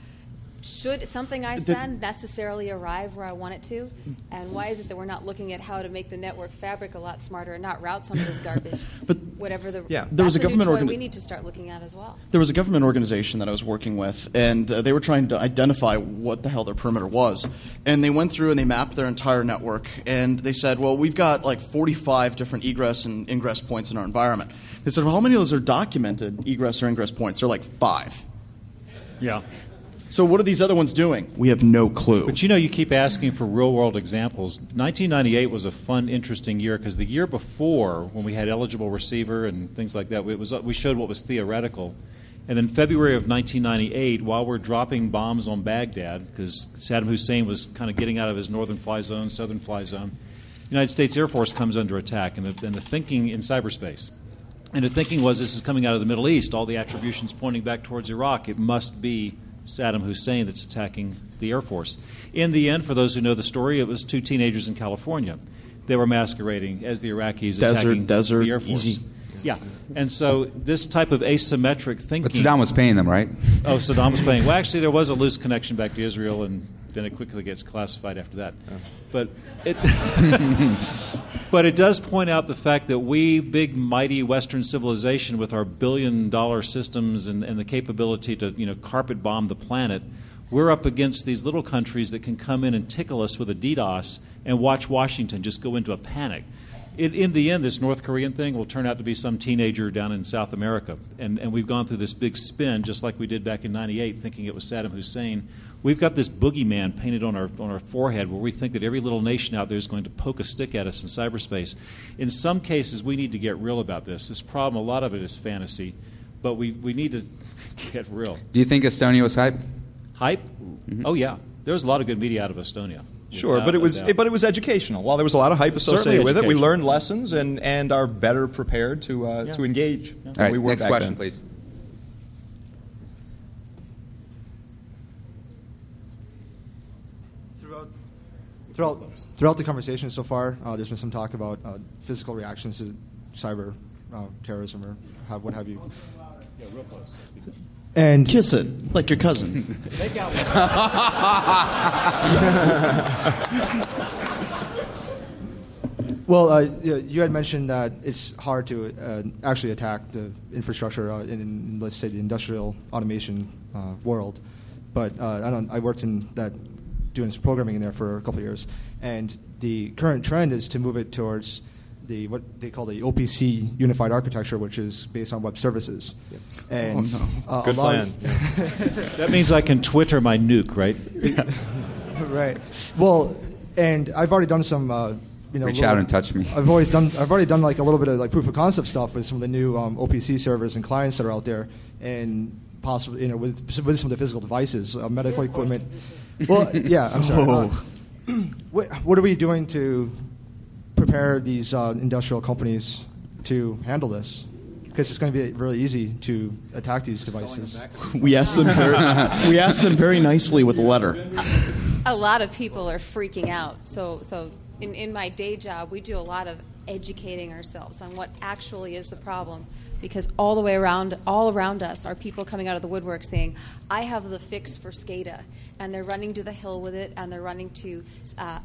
E: should something I send necessarily arrive where I want it to? And why is it that we're not looking at how to make the network fabric a lot smarter and not route some of this garbage?
C: But
E: whatever the
C: there was a government
E: we need to start looking at as well.
C: There was a government organization that I was working with, and they were trying to identify what the hell their perimeter was. And they went through and they mapped their entire network, and they said, well, we've got like 45 different egress and ingress points in our environment. They said, well, how many of those are documented egress or ingress points? They're like 5.
B: Yeah.
C: So what are these other ones doing? We have no clue.
B: But you keep asking for real-world examples. 1998 was a fun, interesting year because the year before, when we had eligible receiver and things like that, we showed what was theoretical. And then February of 1998, while we're dropping bombs on Baghdad, because Saddam Hussein was kind of getting out of his northern fly zone, southern fly zone, the United States Air Force comes under attack, and the thinking in cyberspace. And the thinking was this is coming out of the Middle East, all the attributions pointing back towards Iraq. It must be Saddam Hussein that's attacking the Air Force. In the end, for those who know the story, it was 2 teenagers in California. They were masquerading as the Iraqis attacking the Air Force.
C: Easy.
B: Yeah. And so this type of asymmetric thinking...
A: But Saddam was paying them, right?
B: Oh, Saddam was paying. Well, actually, there was a loose connection back to Israel, and then it quickly gets classified after that. Oh. But it... But it does point out the fact that we, big, mighty Western civilization with our billion-dollar systems and the capability to, carpet bomb the planet, we're up against these little countries that can come in and tickle us with a DDoS and watch Washington just go into a panic. In the end, this North Korean thing will turn out to be some teenager down in South America. And we've gone through this big spin, just like we did back in 98, thinking it was Saddam Hussein. We've got this boogeyman painted on our forehead where we think that every little nation out there is going to poke a stick at us in cyberspace. In some cases, we need to get real about this. This problem, a lot of it is fantasy, but we need to get real.
A: Do you think Estonia was hype?
B: Hype? Mm-hmm. Oh, yeah. There was a lot of good media out of Estonia.
D: Sure, but it was educational. While there was a lot of hype associated with it, we learned lessons and are better prepared to engage.
A: Yeah. All right, next question, please.
L: Throughout the conversation so far, there's been some talk about physical reactions to cyber terrorism or what have you.
B: Yeah, real close.
C: And kiss it like your cousin.
L: Well, you had mentioned that it's hard to actually attack the infrastructure in, let's say, the industrial automation world. But I worked in that, doing some programming in there for a couple of years, and the current trend is to move it towards what they call the OPC unified architecture, which is based on web services. Yep. And
D: good plan.
B: That means I can Twitter my nuke, right?
L: Yeah. Right. Well, and I've already done some.
A: Reach out and touch me.
L: I've already done like a little bit of like proof of concept stuff with some of the new OPC servers and clients that are out there, and possibly with some of the physical devices, medical equipment. Well, yeah. I'm sorry. What are we doing to prepare these industrial companies to handle this? Because it's going to be really easy to attack these devices.
C: We asked them very nicely with a letter.
E: A lot of people are freaking out. So in my day job, we do a lot of educating ourselves on what actually is the problem, because all around us are people coming out of the woodwork saying, I have the fix for SCADA, and they're running to the hill with it, and they're running to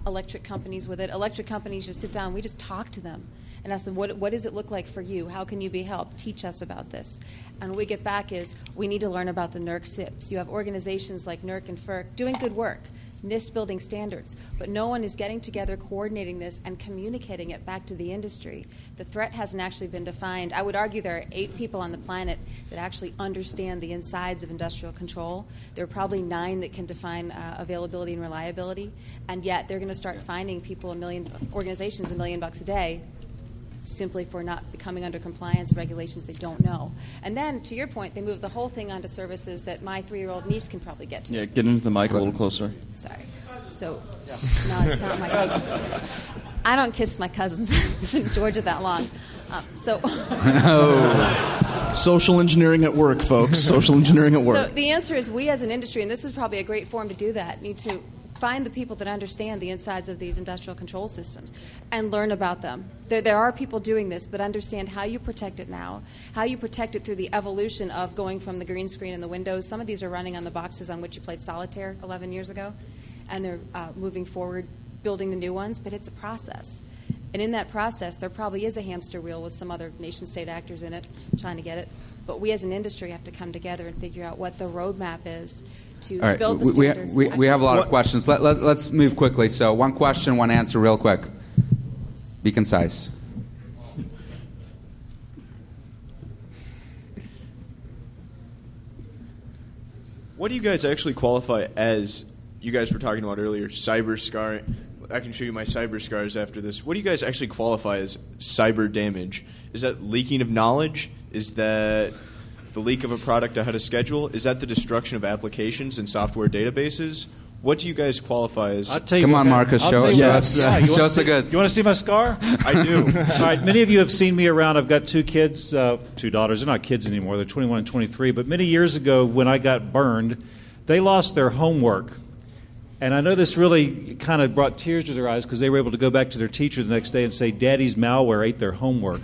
E: electric companies with it. Electric companies, you sit down, we just talk to them and ask them, what does it look like for you? How can you be helped? Teach us about this. And what we get back is, we need to learn about the NERC SIPs. You have organizations like NERC and FERC doing good work, NIST building standards, but no one is getting together, coordinating this, and communicating it back to the industry. The threat hasn't actually been defined. I would argue there are 8 people on the planet that actually understand the insides of industrial control. There are probably 9 that can define availability and reliability, and yet they're going to start finding people organizations $1 million a day simply for not becoming under compliance regulations they don't know. And then, to your point, they move the whole thing onto services that my 3-year-old niece can probably get to.
C: Yeah, get into the mic a little closer.
E: Sorry. So, no, it's not my cousin. I don't kiss my cousins in Georgia that long.
C: Social engineering at work, folks. Social engineering at work.
E: So the answer is, we as an industry, and this is probably a great forum to do that, need to find the people that understand the insides of these industrial control systems and learn about them. There are people doing this, but understand how you protect it now, how you protect it through the evolution of going from the green screen and the windows. Some of these are running on the boxes on which you played solitaire 11 years ago, and they're moving forward, building the new ones, but it's a process. And in that process, there probably is a hamster wheel with some other nation-state actors in it trying to get it. But we as an industry have to come together and figure out what the roadmap is to build the standards.
A: We have a lot of questions. Let's move quickly. So one question, one answer real quick. Be concise.
M: What do you guys actually qualify as, you guys were talking about earlier, cyber scar? I can show you my cyber scars after this. What do you guys actually qualify as cyber damage? Is that leaking of knowledge? Is that the leak of a product ahead of schedule? Is that the destruction of applications and software databases? What do you guys qualify as?
A: Come on, Marcus, show us. Show us the goods.
B: You want to see my scar?
M: I do.
B: All right, many of you have seen me around. I've got two kids, two daughters. They're not kids anymore. They're 21 and 23. But many years ago when I got burned, they lost their homework. And I know this really kind of brought tears to their eyes because they were able to go back to their teacher the next day and say, Daddy's malware ate their homework.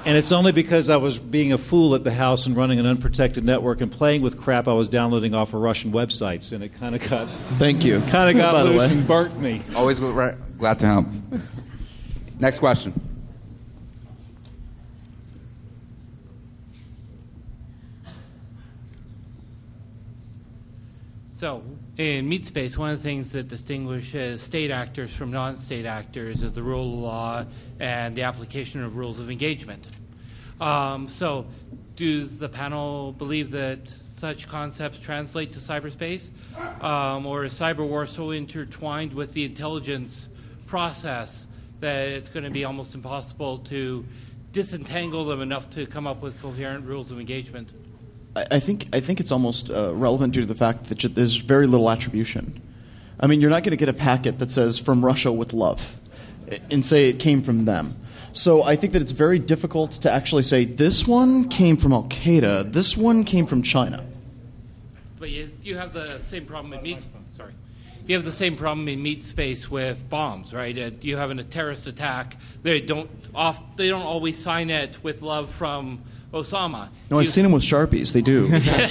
B: And it's only because I was being a fool at the house and running an unprotected network and playing with crap I was downloading off of Russian websites, and it kind of got loose and burnt me.
A: Always glad to help. Next question.
N: So, in meat space, one of the things that distinguishes state actors from non-state actors is the rule of law and the application of rules of engagement. So, does the panel believe that such concepts translate to cyberspace? Or is cyber war so intertwined with the intelligence process that it's going to be almost impossible to disentangle them enough to come up with coherent rules of engagement?
C: I think it's almost relevant due to the fact that there's very little attribution. I mean, you're not going to get a packet that says "from Russia with love" and say it came from them. So I think that it's very difficult to actually say this one came from Al Qaeda, this one came from China.
N: But you have the same problem in meat. Sorry, you have the same problem in meat space with bombs, right? You have a terrorist attack. They don't always sign it with love from Osama.
C: No, I've seen them with Sharpies. They do.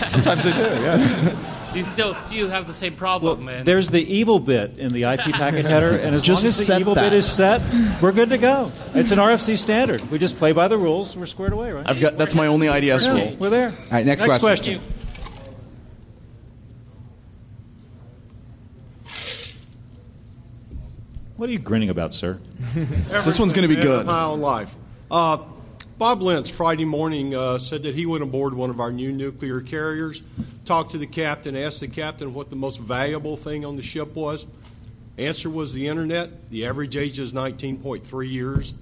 D: Sometimes they do, yeah.
N: You have the same problem.
B: Well, there's the evil bit in the IP packet header, and as long as the evil bit is set, we're good to go. It's an RFC standard. We just play by the rules. We're squared away, right?
C: That's my only IDS rule.
B: We're there.
A: All right, next question.
B: What are you grinning about, sir?
C: This one's going to be good.
F: High on life. Bob Lentz, Friday morning, said that he went aboard one of our new nuclear carriers, talked to the captain, asked the captain what the most valuable thing on the ship was. Answer was the internet. The average age is 19.3 years.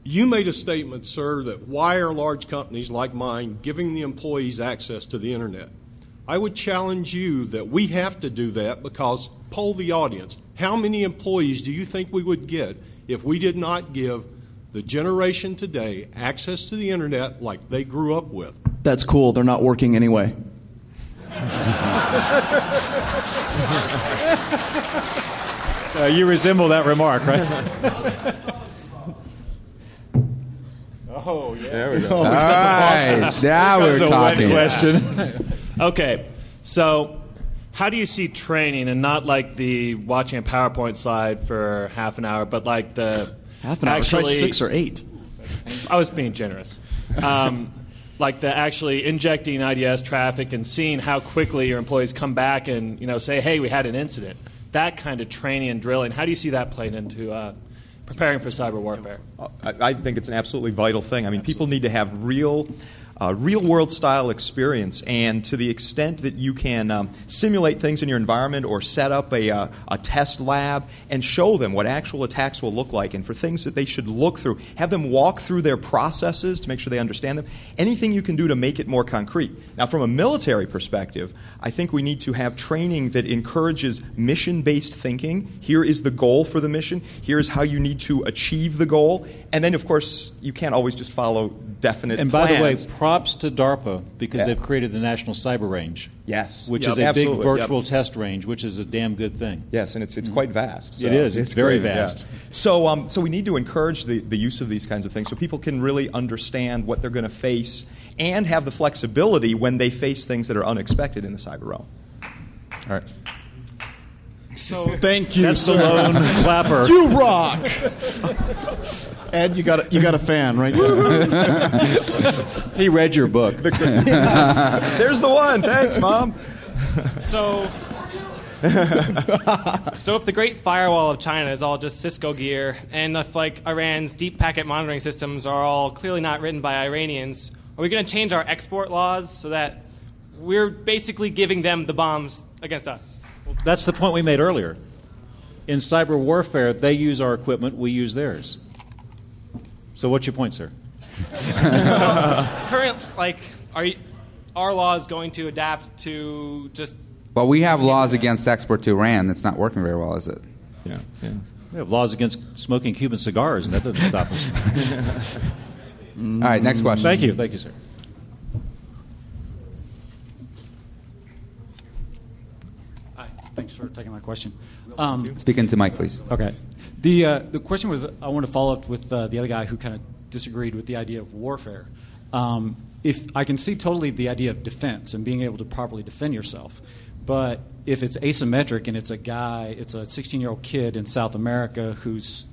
F: You made a statement, sir, that why are large companies like mine giving the employees access to the internet? I would challenge you that we have to do that because, poll the audience, how many employees do you think we would get if we did not give the generation today access to the internet like they grew up with?
C: That's cool. They're not working anyway.
B: You resemble that remark, right? Oh, yeah.
A: There we go. All right. Now we're talking.
B: Question.
H: Okay. So how do you see training, and not like the watching a PowerPoint slide for half an hour, but like the
C: half an hour, try 6 or 8.
H: I was being generous. Like the actually injecting IDS traffic and seeing how quickly your employees come back and say, hey, we had an incident. That kind of training and drilling, how do you see that playing into preparing for cyber warfare?
D: I think it's an absolutely vital thing. I mean, people need to have real-world style experience, and to the extent that you can simulate things in your environment or set up a test lab and show them what actual attacks will look like, and for things that they should look through, have them walk through their processes to make sure they understand them, anything you can do to make it more concrete. Now, from a military perspective, I think we need to have training that encourages mission-based thinking. Here is the goal for the mission. Here is how you need to achieve the goal. And then, of course, you can't always just follow definite plans.
B: And by the way, props to DARPA because they've created the National Cyber Range.
D: Yes.
B: Which is a big virtual test range, which is a damn good thing.
D: Yes, and it's quite vast. So
B: it is. It's very vast.
D: Yeah. So we need to encourage the use of these kinds of things so people can really understand what they're going to face and have the flexibility when they face things that are unexpected in the cyber realm. All right.
C: So thank you,
B: That's
C: sir.
B: the lone clapper.
C: You rock. Ed, you got a fan right there.
O: He read your book.
D: Yes. There's the one. Thanks, Mom.
P: So if the Great Firewall of China is all just Cisco gear, and if Iran's deep packet monitoring systems are all clearly not written by Iranians, are we going to change our export laws so that we're basically giving them the bombs against us?
B: That's the point we made earlier. In cyber warfare, they use our equipment, we use theirs. So what's your point, sir?
P: Are our laws going to adapt to just...
A: Well, we have laws against export to Iran. That's not working very well, is it?
D: Yeah.
B: We have laws against smoking Cuban cigars, and that doesn't stop us.
A: All right, next question.
B: Thank you, sir.
Q: Thanks for taking my question.
A: Speak into Mike, please.
Q: Okay. The question was, I want to follow up with the other guy who kind of disagreed with the idea of warfare. If I can see totally the idea of defense and being able to properly defend yourself, but if it's asymmetric and it's a 16-year-old kid in South America who's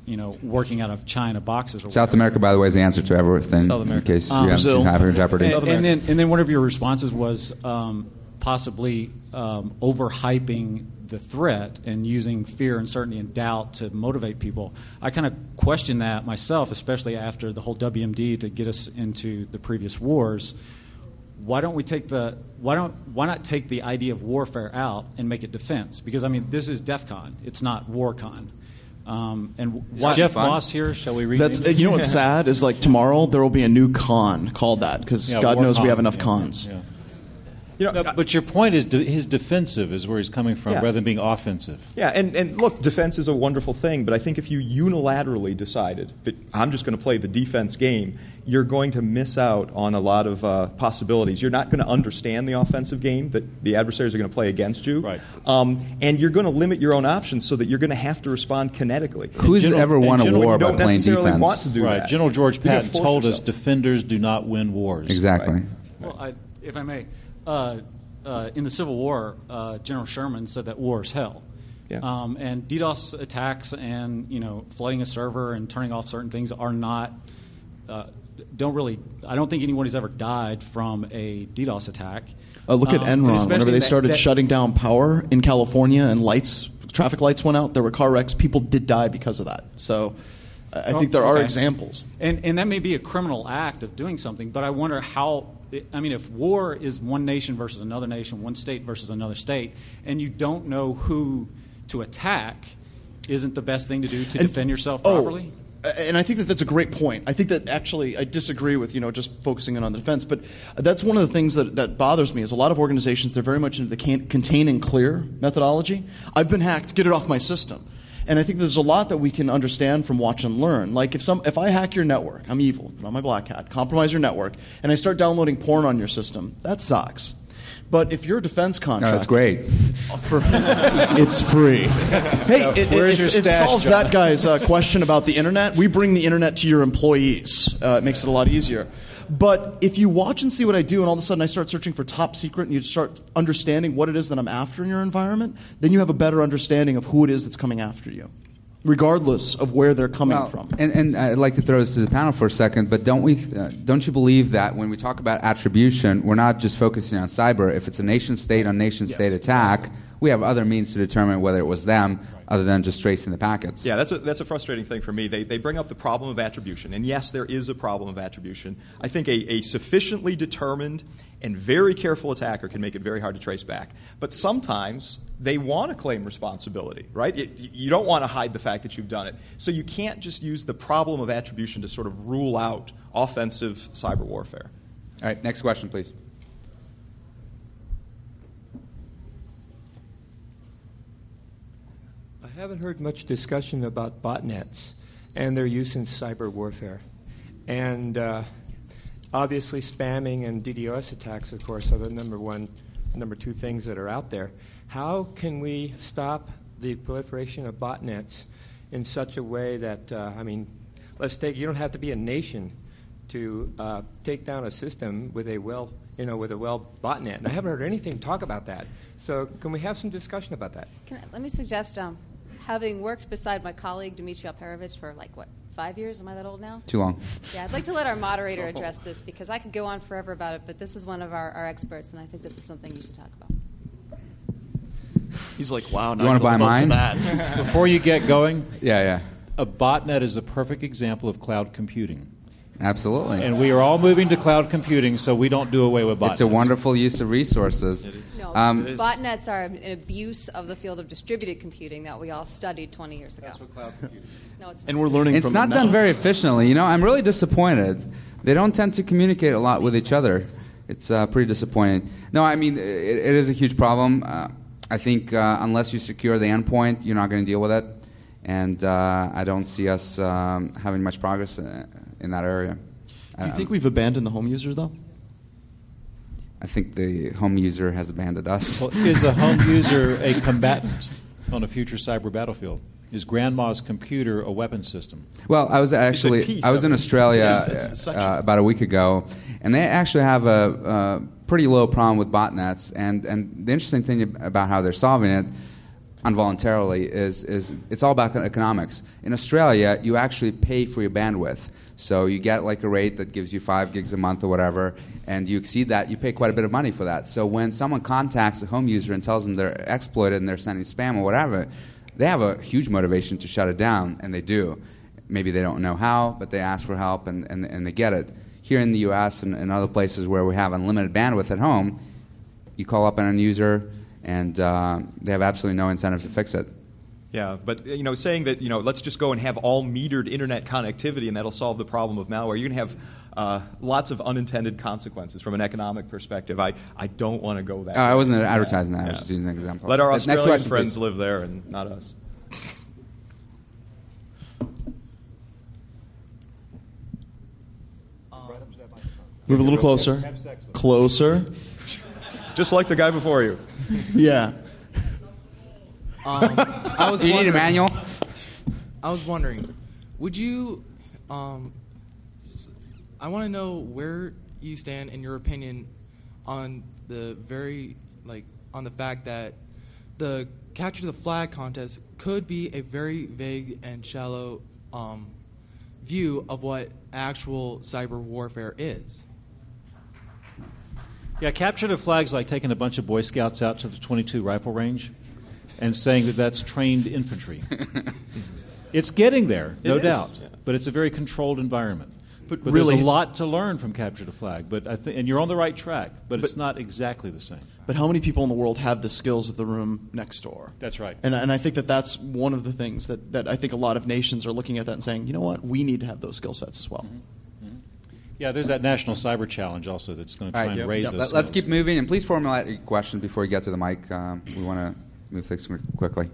Q: working out of China boxes. Or
A: South America, by the way, is the answer to everything.
D: South America.
A: In case you haven't seen Hyper Jeopardy.
Q: And then one of your responses was possibly overhyping the threat and using fear, uncertainty, and doubt to motivate people. I kind of question that myself, especially after the whole WMD to get us into the previous wars. Why not take the idea of warfare out and make it defense? Because this is DEFCON. It's not WarCon.
B: Is Jeff Moss here? Shall we read?
C: You know what's sad is tomorrow there will be a new con called that because God knows we have enough cons.
B: Yeah. But your point is his defensive is where he's coming from rather than being offensive.
D: Yeah, and look, defense is a wonderful thing, but I think if you unilaterally decided that I'm just going to play the defense game, you're going to miss out on a lot of possibilities. You're not going to understand the offensive game that the adversaries are going to play against you.
B: Right.
D: And you're going to limit your own options so that you're going to have to respond kinetically.
A: Who's ever won a war by playing defense?
D: Want to do that.
B: General George Patton told us defenders do not win wars.
A: Exactly.
B: Right.
Q: Well, if I may, in the Civil War, General Sherman said that war is hell.
D: Yeah.
Q: And DDoS attacks and flooding a server and turning off certain things are not I don't think anybody's ever died from a DDoS attack.
C: Look at Enron. Whenever they started shutting down power in California and traffic lights went out, there were car wrecks. People did die because of that. So I think there are examples.
Q: And that may be a criminal act of doing something, but I wonder how... if war is one nation versus another nation, one state versus another state, and you don't know who to attack, isn't the best thing to do to defend yourself properly?
C: And I think that's a great point. I think that actually I disagree with just focusing in on the defense, but that's one of the things that bothers me is a lot of organizations, they're very much into the contain and clear methodology. I've been hacked, get it off my system. And I think there's a lot that we can understand from watch and learn. Like if I hack your network, I'm evil, I'm my black hat, compromise your network, and I start downloading porn on your system, that sucks. But if you're a defense contractor...
A: that's great.
C: It's free. Hey, it solves that guy's question about the internet. We bring the internet to your employees. It makes it a lot easier. But if you watch and see what I do and all of a sudden I start searching for top secret and you start understanding what it is that I'm after in your environment, then you have a better understanding of who it is that's coming after you, regardless of where they're coming from.
A: And I'd like to throw this to the panel for a second, but don't you believe that when we talk about attribution, we're not just focusing on cyber. If it's a nation-state on nation-state attack, we have other means to determine whether it was them other than just tracing the packets.
D: Yeah, that's a frustrating thing for me. They bring up the problem of attribution, and yes, there is a problem of attribution. I think a sufficiently determined and very careful attacker can make it very hard to trace back. But sometimes they want to claim responsibility, right? You don't want to hide the fact that you've done it. So you can't just use the problem of attribution to sort of rule out offensive cyber warfare.
A: All right, next question, please.
R: I haven't heard much discussion about botnets and their use in cyber warfare. And obviously spamming and DDoS attacks, of course, are the number two things that are out there. How can we stop the proliferation of botnets in such a way that, you don't have to be a nation to take down a system with a well botnet. And I haven't heard anything talk about that. So can we have some discussion about that?
E: Let me suggest, having worked beside my colleague Dmitri Alperovitch for 5 years? Am I that old now?
A: Too long.
E: Yeah, I'd like to let our moderator address this because I could go on forever about it, but this is one of our experts, and I think this is something you should talk about.
C: He's like, wow,
A: you want to buy mine?
B: Before you get going,
A: yeah.
B: A botnet is a perfect example of cloud computing.
A: Absolutely.
B: And we are all moving to cloud computing, so we don't do away with botnets.
A: It's a wonderful use of resources.
E: No, botnets are an abuse of the field of distributed computing that we all studied 20 years ago.
B: That's what cloud computing is.
E: No, it's
C: and we're learning
A: it's
C: from
A: not
C: it
A: done
C: now.
A: very efficiently. I'm really disappointed. They don't tend to communicate a lot with each other. It's pretty disappointing. No, it is a huge problem. I think unless you secure the endpoint, you're not going to deal with it. And I don't see us having much progress in that area.
C: Do you think we've abandoned the home user, though?
A: I think the home user has abandoned us.
B: Well, is a home user a combatant on a future cyber battlefield? Is grandma's computer a weapon system?
A: Well, I was in Australia about a week ago, and they actually have a pretty low problem with botnets. And the interesting thing about how they're solving it involuntarily is it's all about economics. In Australia, you actually pay for your bandwidth. So you get a rate that gives you 5 gigs a month or whatever, and you exceed that, you pay quite a bit of money for that. So when someone contacts a home user and tells them they're exploited and they're sending spam or whatever, they have a huge motivation to shut it down, and they do. Maybe they don't know how, but they ask for help and they get it. Here in the U.S. and other places where we have unlimited bandwidth at home, you call up an end user, and they have absolutely no incentive to fix it.
D: Yeah, but saying that let's just go and have all metered internet connectivity and that'll solve the problem of malware. You're going to have lots of unintended consequences from an economic perspective. I don't want to go that way.
A: I wasn't advertising that. I was just using an example.
D: Let our Australian
A: friends
D: please live there and not us.
C: Move a little closer. Closer.
D: Just like the guy before you.
C: Yeah.
A: You need a manual?
O: I was wondering, would you, I want to know where you stand in your opinion on the on the fact that the capture the flag contest could be a very vague and shallow view of what actual cyber warfare is.
B: Yeah, capture the flag's like taking a bunch of Boy Scouts out to the 22 rifle range and saying that that's trained infantry. It's getting there, no doubt, but it's a very controlled environment. But really, there's a lot to learn from capture the flag. But and you're on the right track, but it's not exactly the same.
C: But how many people in the world have the skills of the room next door?
B: That's right.
C: And I think that's one of the things that I think a lot of nations are looking at that and saying, you know what, we need to have those skill sets as well.
B: Mm-hmm. Mm-hmm. Yeah, there's that National Cyber Challenge also that's going to try and raise those skills.
A: Let's keep moving, and please formulate your question before you get to the mic. We want to move things quickly.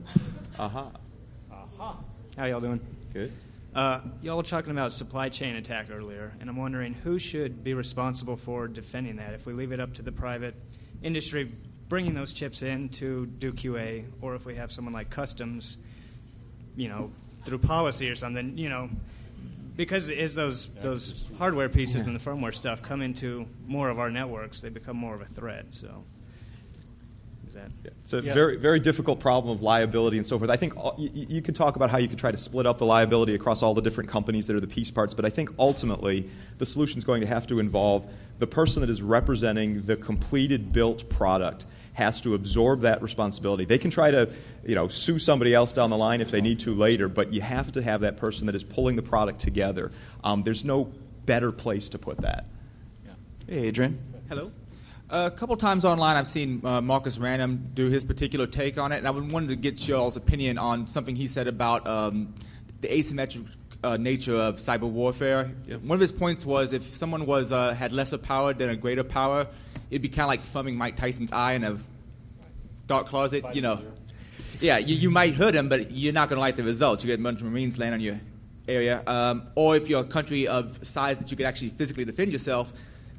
S: How y'all doing?
D: Good.
S: Y'all were talking about supply chain attack earlier, and I'm wondering who should be responsible for defending that if we leave it up to the private industry bringing those chips in to do QA, or if we have someone like customs, through policy or something, because as those hardware pieces and the firmware stuff come into more of our networks, they become more of a threat. So.
D: It's a very, very difficult problem of liability and so forth. I think you could talk about how you could try to split up the liability across all the different companies that are the piece parts, but I think ultimately the solution is going to have to involve the person that is representing the completed built product has to absorb that responsibility. They can try to sue somebody else down the line if they need to later, but you have to have that person that is pulling the product together. There's no better place to put that.
C: Hey, Adrian.
T: Hello. A couple times online I've seen Marcus Random do his particular take on it, and I wanted to get y'all's opinion on something he said about the asymmetric nature of cyber warfare. Yeah. One of his points was if someone had lesser power than a greater power, it'd be kind of like thumbing Mike Tyson's eye in a dark closet. Yeah, you might hurt him, but you're not going to like the results. You get a bunch of Marines land on your area. Or if you're a country of size that you could actually physically defend yourself,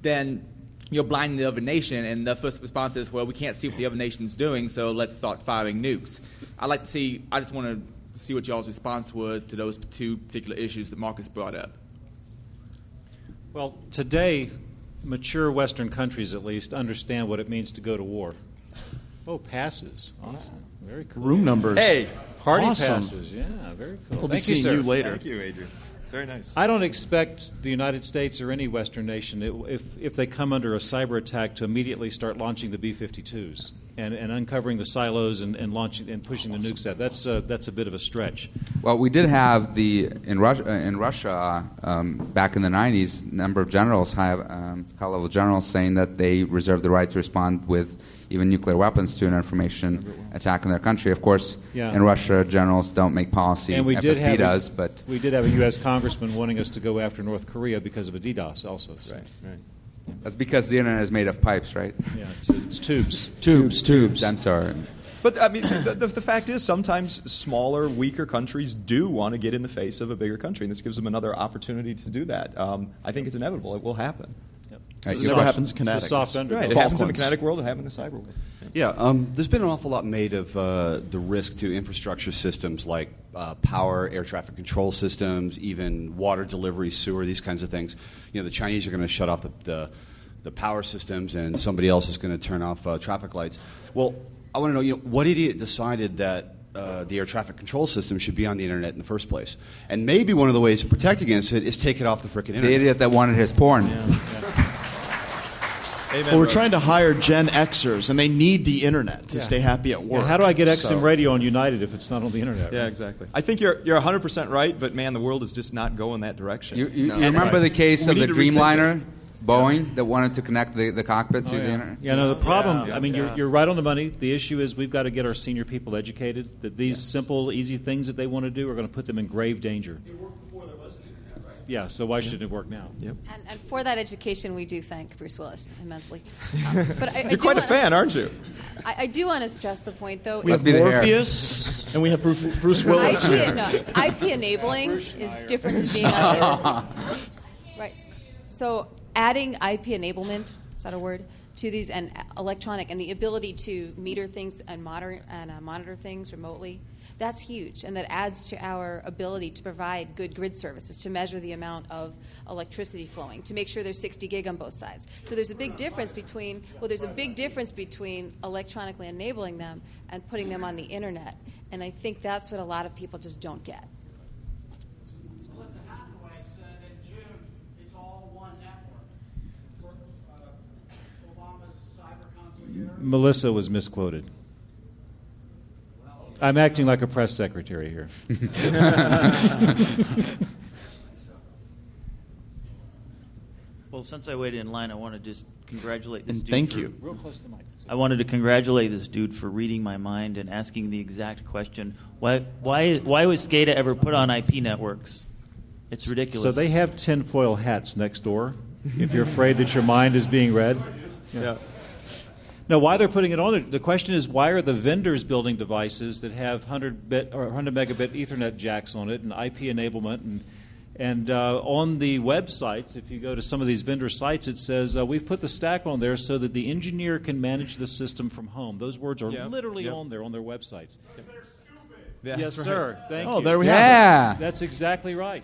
T: then you're blinding the other nation, and the first response is, well, we can't see what the other nation's doing, so let's start firing nukes. I just want to see what y'all's response were to those two particular issues that Marcus brought up.
B: Well, today, mature Western countries, at least, understand what it means to go to war. Oh, passes. Awesome. Very cool.
C: Room numbers.
B: Hey, party
C: awesome.
B: Passes. Yeah, very cool.
C: We'll
B: Thank
C: be seeing
B: you, sir.
C: you later.
D: Thank you, Adrian. Very nice.
B: I don't expect the United States or any Western nation, if they come under a cyber attack, to immediately start launching the B-52s and uncovering the silos and launching and pushing the nukes out. That's a bit of a stretch.
A: Well, we did have in Russia back in the 90s, a number of generals, high-level generals, saying that they reserve the right to respond with even nuclear weapons to an information attack in their country. Of course, in Russia, generals don't make policy.
B: And
A: FSB does, but
B: we did have a U.S. congressman wanting us to go after North Korea because of a DDoS also. So.
A: Right. That's because the internet is made of pipes, right?
B: Yeah, it's tubes.
C: Tubes.
A: I'm sorry.
D: But, I mean, the fact is sometimes smaller, weaker countries do want to get in the face of a bigger country, and this gives them another opportunity to do that. I think it's inevitable. It will happen.
C: It never happens in kinetic.
D: Right, it happens in the kinetic world, it happens in the cyber world.
U: Yeah, there's been an awful lot made of the risk to infrastructure systems like power, air traffic control systems, even water delivery, sewer, these kinds of things. You know, the Chinese are going to shut off the power systems, and somebody else is going to turn off traffic lights. Well, I want to know, what idiot decided that the air traffic control system should be on the internet in the first place? And maybe one of the ways to protect against it is take it off the frickin' internet.
A: The idiot that wanted his porn.
C: Well, we're trying to hire Gen Xers, and they need the internet to stay happy at work.
B: Yeah, how do I get XM radio on United if it's not on the internet?
D: Yeah, exactly. I think you're 100% right, but man, the world is just not going that direction.
A: You remember the case of the Dreamliner, Boeing, that wanted to connect the cockpit to the internet?
B: Yeah, no, the problem, you're right on the money. The issue is we've got to get our senior people educated that these simple, easy things that they want to do are going to put them in grave danger. It worked before there was an internet, right? Yeah, so why shouldn't it work now?
D: Yep.
E: And for that education, we do thank Bruce Willis immensely. But
D: You're quite a fan, aren't you?
E: I do want to stress the point, though.
C: We have Morpheus, and we have Bruce Willis.
E: IP enabling is different than being on there. Right. So adding IP enablement, is that a word, to these, and electronic, and the ability to meter things and monitor things remotely, that's huge, and that adds to our ability to provide good grid services, to measure the amount of electricity flowing, to make sure there's 60 gig on both sides. So there's a big difference between electronically enabling them and putting them on the internet, and I think that's what a lot of people just don't get.
B: Melissa was misquoted. I'm acting like a press secretary here.
V: Well, since I waited in line, I want to just congratulate this
C: and
V: dude.
C: Thank you.
B: Real close to the mic.
V: I wanted to congratulate this dude for reading my mind and asking the exact question: Why was SCADA ever put on IP networks? It's ridiculous.
B: So they have tinfoil hats next door. If you're afraid that your mind is being read.
D: Yeah.
B: No, why they're putting it on it, the question is, why are the vendors building devices that have 100 megabit Ethernet jacks on it and IP enablement? And on the websites, if you go to some of these vendor sites, it says, we've put the stack on there so that the engineer can manage the system from home. Those words are literally on there on their websites.
D: Yeah,
B: yes,
D: right.
B: sir. Thank you.
C: Oh, there we have it.
B: That's exactly right.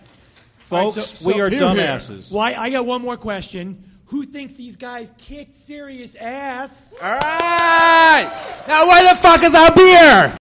G: All
B: Folks,
G: right,
B: we are
G: here.
B: dumbasses.
G: Why? I got one more question. Who thinks these guys kicked serious ass?
A: All right! Now where the fuck is our beer?